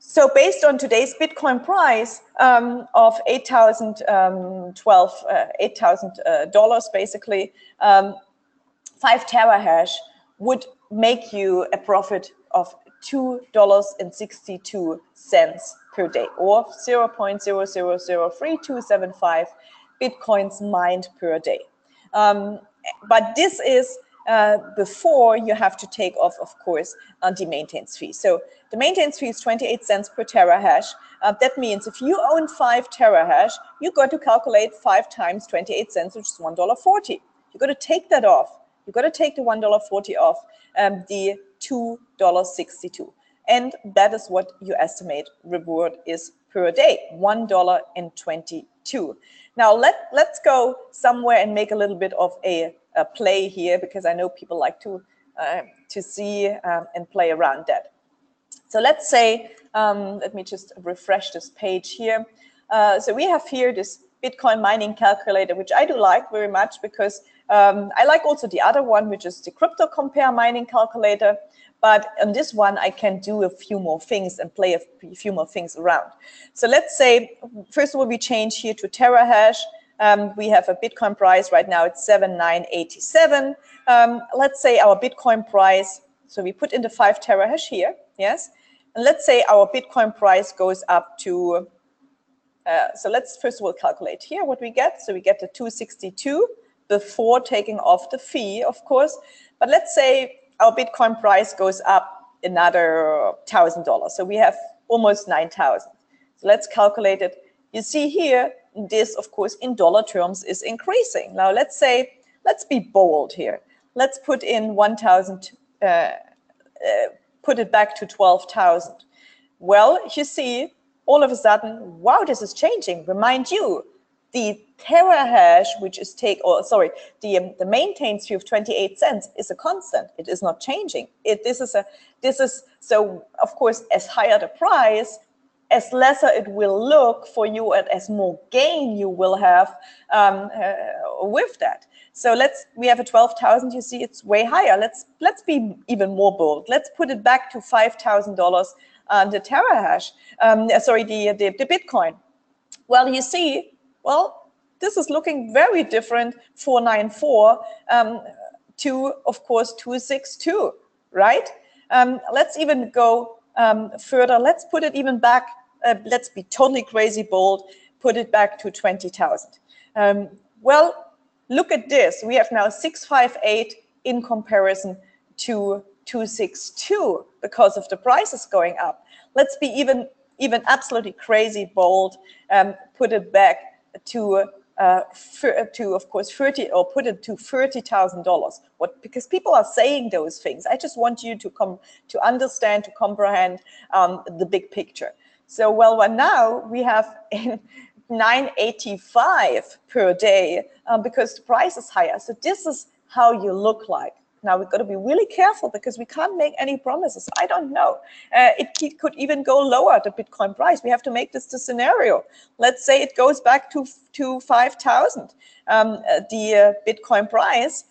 So based on today's Bitcoin price of $8,000 basically, 5 terahash would make you a profit of $2.62 per day, or 0.000325 Bitcoins mined per day. But this is before you have to take off, of course, the maintenance fee. So the maintenance fee is 28 cents per terahash. That means if you own 5 terahash, you got to calculate 5 times 28 cents, which is $1.40. You got to take that off. You got to take the $1.40 off the $2.62. And that is what you estimate reward is per day, $1.22. Now let's go somewhere and make a little bit of a play here, because I know people like to see and play around that. So let's say, let me just refresh this page here. So we have here this Bitcoin mining calculator, which I do like very much, because I like also the other one, which is the crypto compare mining calculator. But on this one, I can do a few more things and play a few more things around. So let's say, first of all, we change here to terahash. We have a Bitcoin price right now, it's 7,987. Let's say our Bitcoin price, so we put in the 5 terahash here, yes? And let's say our Bitcoin price goes up to, so let's first of all calculate here what we get. So we get the 262 before taking off the fee, of course. But let's say our Bitcoin price goes up another $1,000. So we have almost 9,000. So let's calculate it. You see here, this, of course, in dollar terms is increasing. Now, let's say, let's be bold here. Let's put in 1,000, put it back to 12,000. Well, you see, all of a sudden, wow, this is changing. Remind you, The terahash, which is the maintained fee of 28 cents is a constant. It is not changing. So of course, as higher the price, as lesser it will look for you, and as more gain you will have with that. So we have a 12,000. You see, it's way higher. Let's be even more bold. Let's put it back to $5,000 the terahash. The Bitcoin. Well, you see, this is looking very different, 494 to, of course, 262, right? Let's even go further. Let's put it even back. Let's be totally crazy bold. Put it back to 20,000. Well, look at this. We have now 658 in comparison to 262 because of the prices going up. Let's be even absolutely crazy bold. Put it back to of course 30, or put it to $30,000. Because people are saying those things. I just want you to understand, to comprehend the big picture. So now we have 985 per day because the price is higher. So this is how you look like. Now we've got to be really careful because we can't make any promises. I don't know. It could even go lower, the Bitcoin price. We have to make this the scenario. Let's say it goes back to 5,000. The Bitcoin price,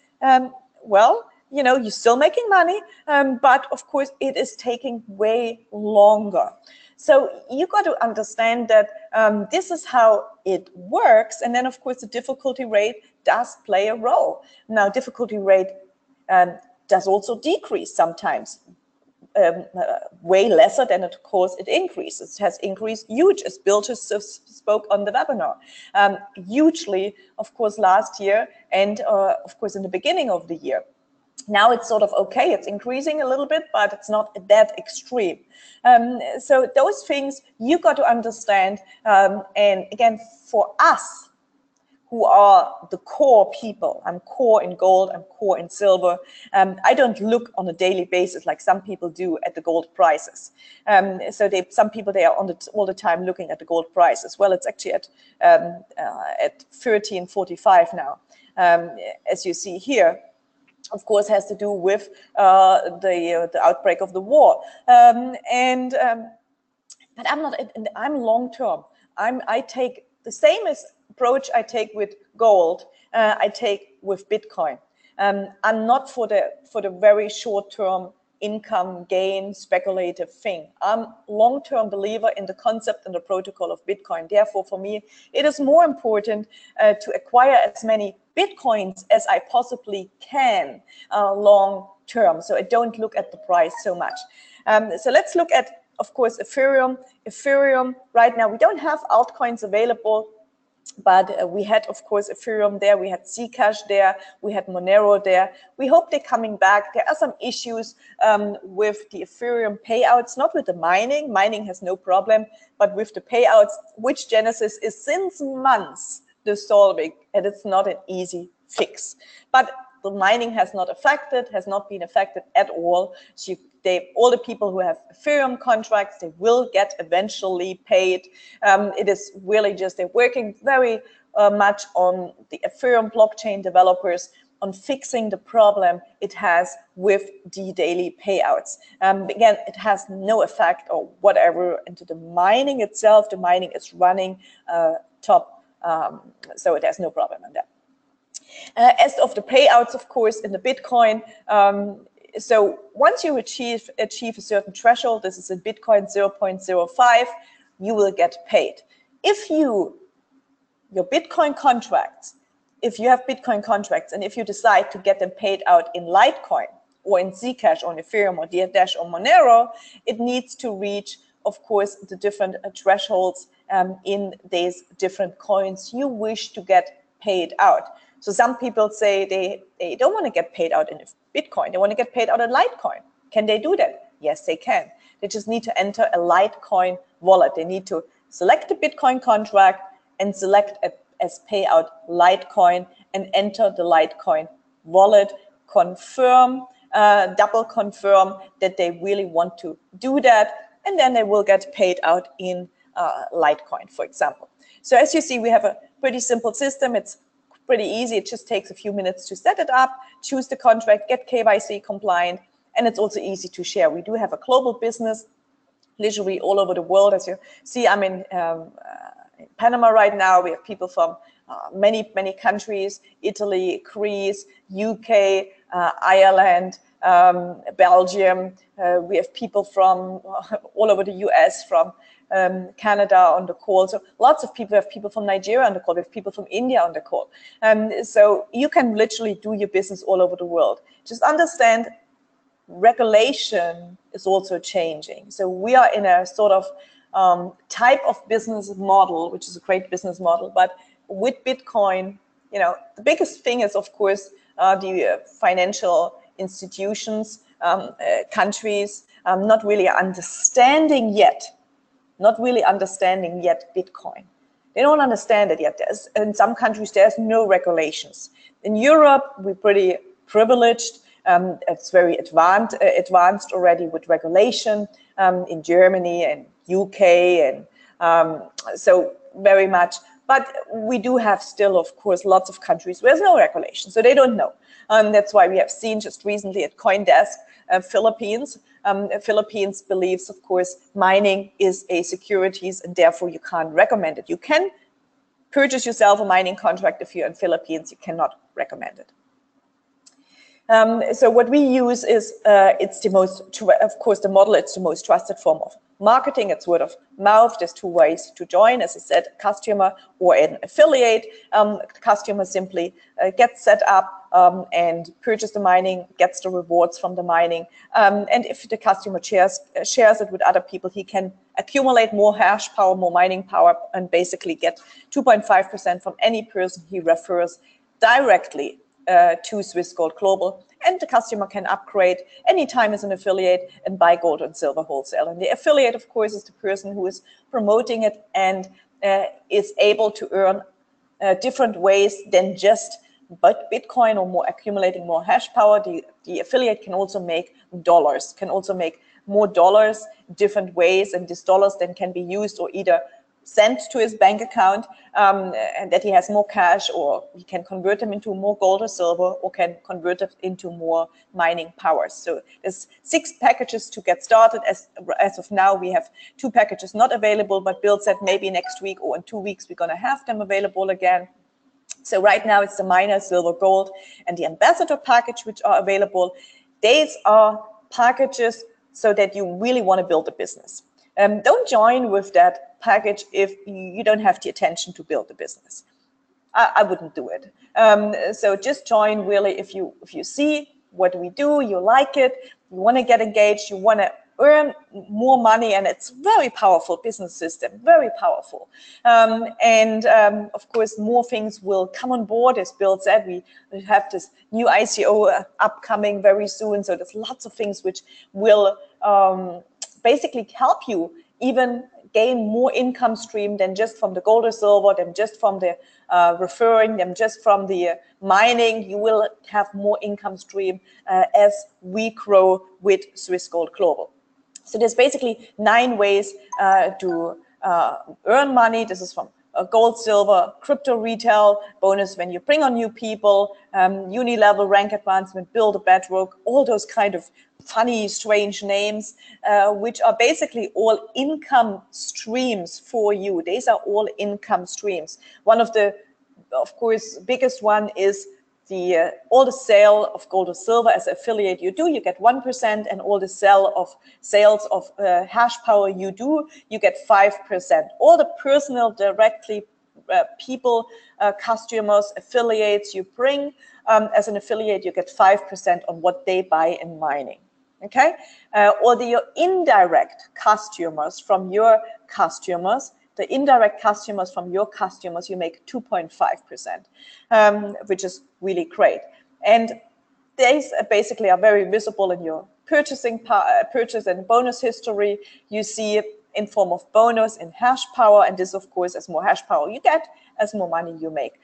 well, you know, you're still making money, but of course it is taking way longer. So you got to understand that this is how it works. And then, of course, the difficulty rate does play a role. Now, difficulty rate does also decrease sometimes, way lesser than, of course, it increases. It has increased huge, as Bill just spoke on the webinar, hugely, of course, last year and, of course, in the beginning of the year. Now it's sort of okay, it's increasing a little bit, but it's not that extreme. So those things you got to understand. And again, for us, who are the core people. I'm core in gold, I'm core in silver. I don't look on a daily basis like some people do at the gold prices. So some people, they are all the time looking at the gold prices. Well, it's actually at 13.45 now, as you see here. Of course, has to do with the outbreak of the war. But I'm not. I'm long term. I take the same approach I take with gold. I take with Bitcoin. I'm not for the very short term income gain speculative thing. I'm long-term believer in the concept and the protocol of Bitcoin. Therefore, for me, it is more important to acquire as many Bitcoins as I possibly can long-term. So I don't look at the price so much. So let's look at, of course, Ethereum. Ethereum, right now, we don't have altcoins available. But we had, of course, Ethereum there, we had Zcash there, we had Monero there. We hope they're coming back. There are some issues with the Ethereum payouts, not with the mining. Mining has no problem, but with the payouts, which Genesis is since months solving, and it's not an easy fix. But the mining has not been affected at all. So all the people who have Ethereum contracts, they will get eventually paid. It is really just, they're working very much on the Ethereum blockchain developers on fixing the problem it has with the daily payouts. Again, it has no effect or whatever into the mining itself. The mining is running top, so it has no problem in that. As of the payouts, of course, in the Bitcoin, so once you achieve a certain threshold, this is in Bitcoin 0.05, you will get paid. If your Bitcoin contracts, if you have Bitcoin contracts, and if you decide to get them paid out in Litecoin or in Zcash or in Ethereum or Dash or Monero, it needs to reach, of course, the different thresholds in these different coins you wish to get paid out. So some people say they don't want to get paid out in Bitcoin. They want to get paid out in Litecoin. Can they do that? Yes, they can. They just need to enter a Litecoin wallet. They need to select the Bitcoin contract and select as payout Litecoin and enter the Litecoin wallet, confirm, double confirm that they really want to do that, and then they will get paid out in Litecoin, for example. So as you see, we have a Pretty simple system. It's pretty easy. It just takes a few minutes to set it up, choose the contract, get KYC compliant, and it's also easy to share. We do have a global business, literally all over the world. As you see, I'm in Panama right now. We have people from many countries: Italy, Greece, UK, Ireland, Belgium. We have people from all over the US, from Canada on the call. So lots of people. We have people from Nigeria on the call. We have people from India on the call. So you can literally do your business all over the world. Just understand, regulation is also changing. So we are in a sort of type of business model, which is a great business model. But with Bitcoin, the biggest thing is, of course, the financial institutions, countries, not really understanding yet Bitcoin. They don't understand it yet. In some countries, there's no regulations. In Europe, we're pretty privileged. It's very advanced already with regulation in Germany and UK, and so very much. But we do have still, of course, lots of countries where there's no regulation, so they don't know. That's why we have seen just recently at CoinDesk, Philippines believes, of course, mining is a securities, and therefore you can't recommend it. You can purchase yourself a mining contract if you're in Philippines. You cannot recommend it. So what we use is, it's the most, of course, the model, it's the most trusted form of marketing. It's word of mouth. There's two ways to join, as I said, customer or an affiliate. Customer simply gets set up and purchase the mining, gets the rewards from the mining. And if the customer shares it with other people, he can accumulate more hash power, more mining power, and basically get 2.5% from any person he refers directly to Swiss Gold Global, and the customer can upgrade anytime as an affiliate and buy gold and silver wholesale. And the affiliate, of course, is the person who is promoting it and is able to earn different ways than just Bitcoin or more accumulating more hash power. The affiliate can also make dollars, can also make more dollars different ways, and these dollars then can be used or either sent to his bank account, and that he has more cash, or he can convert them into more gold or silver, or can convert it into more mining powers. So there's 6 packages to get started. As of now, we have 2 packages not available, but Bill said maybe next week or in 2 weeks we're going to have them available again. So right now it's the miner, silver, gold, and the ambassador package, which are available. These are packages so that you really want to build a business. Don't join with that package if you don't have the attention to build a business. I wouldn't do it. So just join really if you see what we do, you like it, you want to get engaged, you want to earn more money, and it's very powerful business system, very powerful. Of course, more things will come on board. As Bill said, we have this new ICO upcoming very soon. So there's lots of things which will basically help you even gain more income stream than just from the gold or silver, than just from the referring, than just from the mining. You will have more income stream as we grow with Swiss Gold Global. So there's basically 9 ways to earn money. This is from gold, silver, crypto retail, bonus when you bring on new people, uni-level rank advancement, build a bedrock, all those kind of funny, strange names, which are basically all income streams for you. These are all income streams. One of the, of course, biggest one is all the sale of gold or silver as an affiliate you do, you get 1%, and all the sales of hash power you do, you get 5%. All the personal directly people, customers, affiliates you bring as an affiliate, you get 5% on what they buy in mining. Okay, or your indirect customers from your customers. The indirect customers from your customers, you make 2.5%, which is really great. And these basically are very visible in your purchase and bonus history. You see in form of bonus in hash power, and this, of course, as more hash power you get, as more money you make.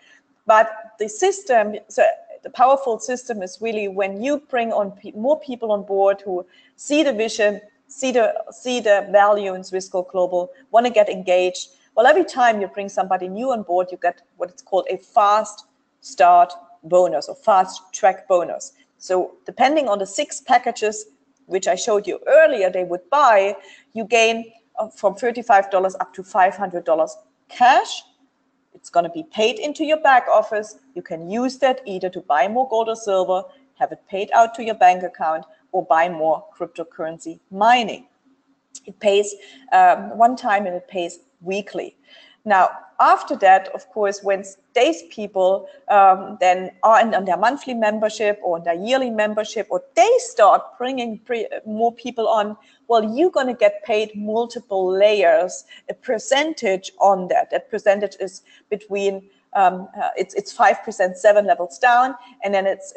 But the system, so the powerful system is really when you bring on more people on board who see the vision, see the value in Swiss Gold Global, want to get engaged, Well, every time you bring somebody new on board, you get what it's called a fast start bonus or fast track bonus. So depending on the 6 packages which I showed you earlier they would buy, you gain from $35 up to $500 cash. It's going to be paid into your back office. You can use that either to buy more gold or silver, have it paid out to your bank account, or buy more cryptocurrency mining. It pays one time and it pays weekly. Now, after that, of course, when these people then are on their monthly membership or their yearly membership, or they start bringing more people on, well, you're going to get paid multiple layers, a percentage on that. That percentage is between, it's 5%, 7 levels down, and then it's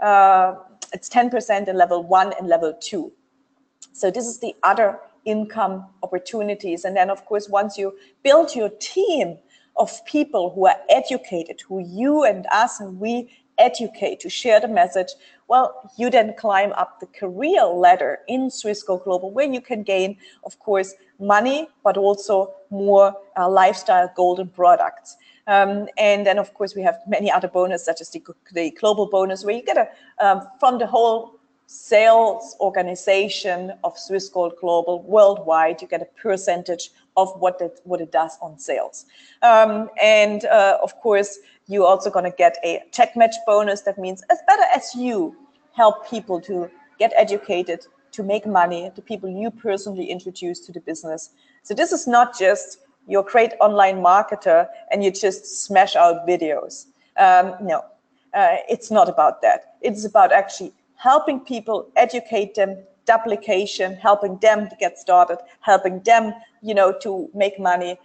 10% in level 1 and level 2. So this is the other income opportunities. And then, of course, once you build your team of people who are educated, who you and us and we educate to share the message, well, you then climb up the career ladder in Swissquote Global, where you can gain, of course, money, but also more lifestyle golden products. And then, of course, we have many other bonuses, such as the global bonus, where you get from the whole sales organization of Swissquote Global worldwide, you get a percentage of what it does on sales. Of course, you're also going to get a check match bonus. That means as better as you help people to get educated, to make money, the people you personally introduce to the business. So this is not just you're a great online marketer and you just smash out videos. No, it's not about that. It's about actually helping people, educate them, duplication, helping them to get started, helping them, to make money,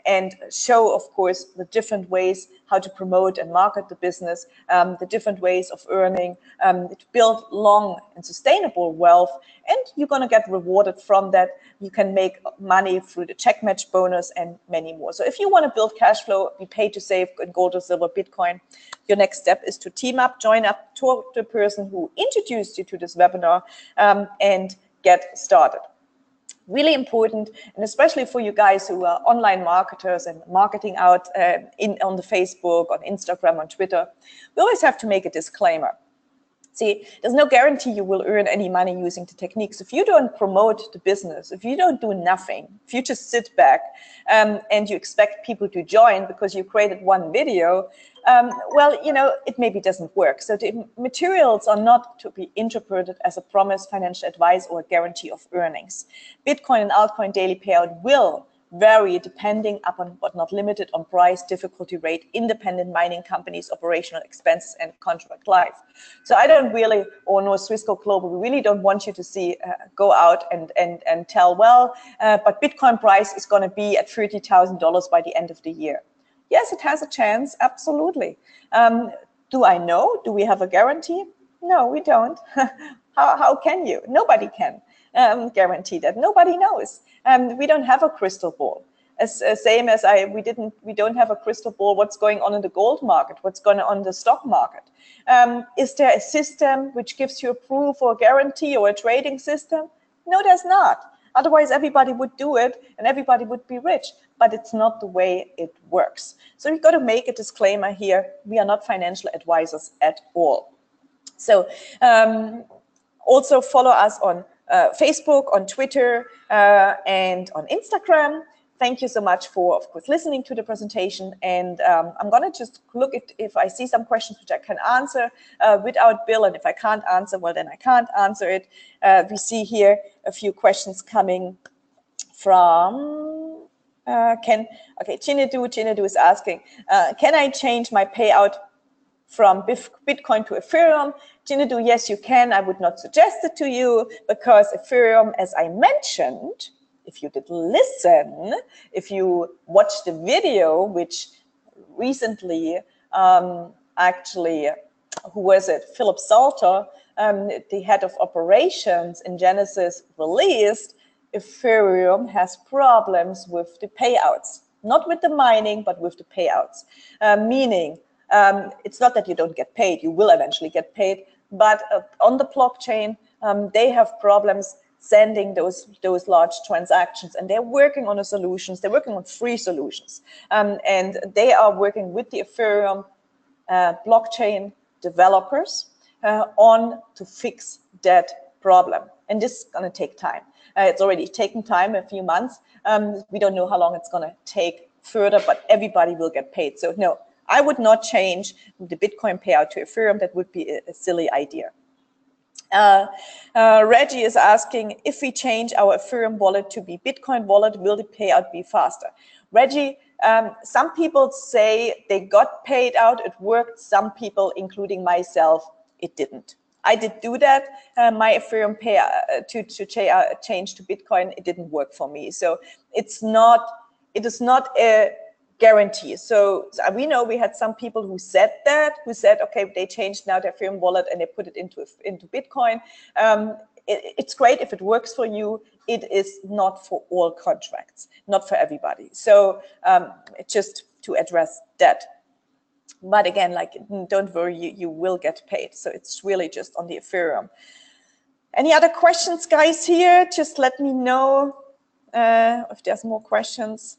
and show, of course, the different ways how to promote and market the business, the different ways of earning, to build long and sustainable wealth, and you're going to get rewarded from that. You can make money through the check match bonus and many more. So if you want to build cash flow, be paid to save in gold or silver, Bitcoin, your next step is to team up, join up to the person who introduced you to this webinar, and get started. Really important, and especially for you guys who are online marketers and marketing out on the Facebook, on Instagram, on Twitter, we always have to make a disclaimer. See, there's no guarantee you will earn any money using the techniques. If you don't promote the business, if you don't do nothing, if you just sit back and you expect people to join because you created one video, well, it maybe doesn't work. So the materials are not to be interpreted as a promise, financial advice, or a guarantee of earnings. Bitcoin and altcoin daily payout will vary depending upon, but not limited on, price, difficulty rate, independent mining companies, operational expenses, and contract life. So I don't really, or no, Swissquote Global, we really don't want you to see, go out and tell, well, but Bitcoin price is going to be at $30,000 by the end of the year. Yes, it has a chance, absolutely. Do I know? Do we have a guarantee? No, we don't. How can you? Nobody can guarantee that. Nobody knows. We don't have a crystal ball. Same as we don't have a crystal ball. What's going on in the gold market? What's going on in the stock market? Is there a system which gives you a proof or a guarantee or a trading system? No, there's not. Otherwise, everybody would do it and everybody would be rich. But it's not the way it works. So we've got to make a disclaimer here. We are not financial advisors at all. So also follow us on Facebook, on Twitter, and on Instagram. Thank you so much for, of course, listening to the presentation. And I'm going to just look at if I see some questions which I can answer without Bill. And if I can't answer, well, then I can't answer it. We see here a few questions coming from Chinedu is asking, can I change my payout from Bitcoin to Ethereum? Chinedu, yes, you can. I would not suggest it to you because Ethereum, as I mentioned, if you did listen, if you watched the video, which recently, actually, who was it? Philip Salter, the head of operations in Genesis, released, Ethereum has problems with the payouts, not with the mining, but with the payouts, meaning it's not that you don't get paid, you will eventually get paid, but on the blockchain, they have problems sending those large transactions, and they're working on the solutions. They're working on 3 solutions, and they are working with the Ethereum blockchain developers on to fix that problem. And this is going to take time. It's already taken time, a few months. We don't know how long it's going to take further, but everybody will get paid. So no, I would not change the Bitcoin payout to Ethereum. That would be a silly idea. Reggie is asking, if we change our Ethereum wallet to be Bitcoin wallet, will the payout be faster? Reggie, some people say they got paid out, it worked. Some people, including myself, it didn't. I did do that. My Ethereum pay to change to Bitcoin, it didn't work for me. So it is not a guarantee. So we know we had some people who said, okay, they changed now their Ethereum wallet and they put it into Bitcoin. It's great if it works for you. It is not for all contracts, not for everybody. So just to address that. But again, like, don't worry, you will get paid. So it's really just on the Ethereum. Any other questions, guys, here? Just let me know if there's more questions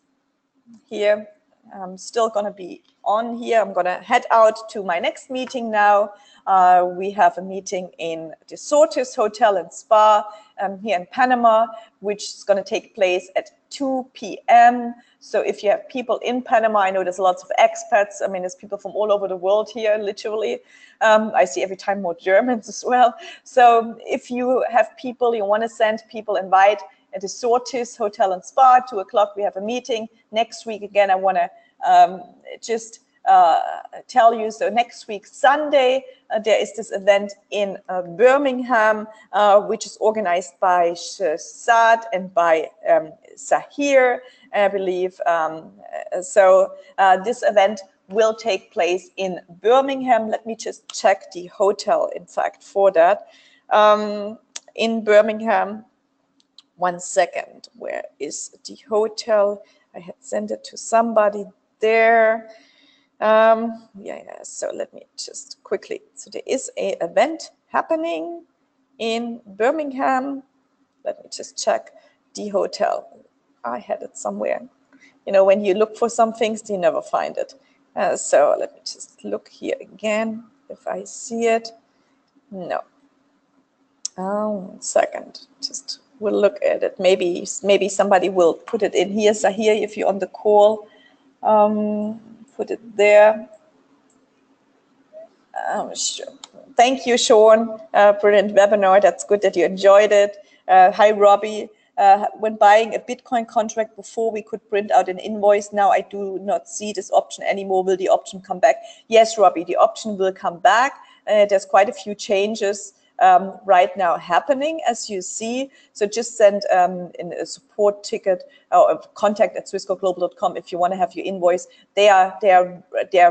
here. I'm still going to be on here. I'm going to head out to my next meeting now. We have a meeting in the Sortis Hotel and Spa here in Panama, which is going to take place at 2 p.m. So if you have people in Panama, I know there's lots of expats. I mean, there's people from all over the world here, literally. I see every time more Germans as well. So if you have people, you want to send people, invite at the Sortis Hotel and Spa, 2 o'clock, we have a meeting. Next week, again, I want to just tell you, so next week, Sunday, there is this event in Birmingham, which is organized by Shahzad and by Sahir, I believe. So this event will take place in Birmingham. Let me just check the hotel, in fact, for that. In Birmingham, 1 second, where is the hotel? I had sent it to somebody there. So let me just quickly. So there is an event happening in Birmingham. Let me just check the hotel. I had it somewhere. You know, when you look for some things, you never find it. So let me just look here again if I see it. No. 1 second. Just we'll look at it. Maybe somebody will put it in here. Sahir, if you're on the call, put it there. Sure. Thank you, Sean. Brilliant webinar. That's good that you enjoyed it. Hi, Robbie. When buying a Bitcoin contract, before we could print out an invoice, now I do not see this option anymore. Will the option come back? Yes, Robbie, the option will come back. There's quite a few changes right now happening, as you see. So just send in a support ticket or contact at swissquoteglobal.com if you want to have your invoice. They are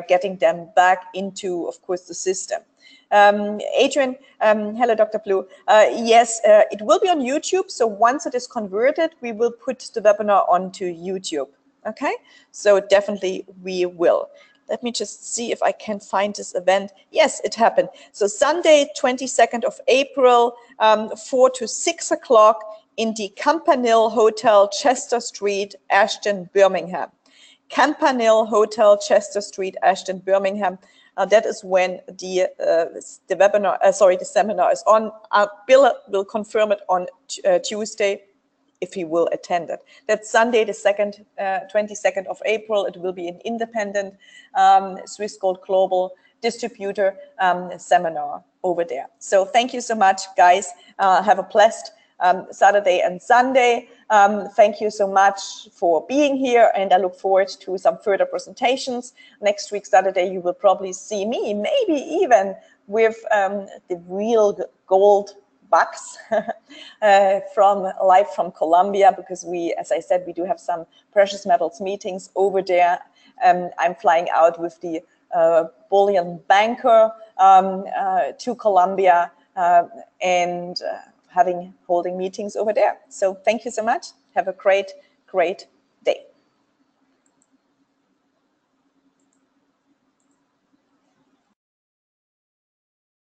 getting them back into, of course, the system. Adrian, hello, Dr. Blue. Yes, it will be on YouTube. So once it is converted, we will put the webinar onto YouTube. Okay, so definitely we will. Let me just see if I can find this event. Yes, it happened. So Sunday, 22nd of April, 4 to 6 o'clock in the Campanile Hotel, Chester Street, Ashton, Birmingham. Campanile Hotel, Chester Street, Ashton, Birmingham. That is when the webinar, the seminar is on. Bill will confirm it on Tuesday, if he will attend it. That's Sunday, the 22nd of April. It will be an independent Swiss Gold Global distributor seminar over there. So thank you so much, guys. Have a blessed Saturday and Sunday. Thank you so much for being here, and I look forward to some further presentations. Next week, Saturday, you will probably see me, maybe even with the real gold bucks live from Colombia, because we, as I said, we do have some precious metals meetings over there. I'm flying out with the bullion banker to Colombia and holding meetings over there. So thank you so much. Have a great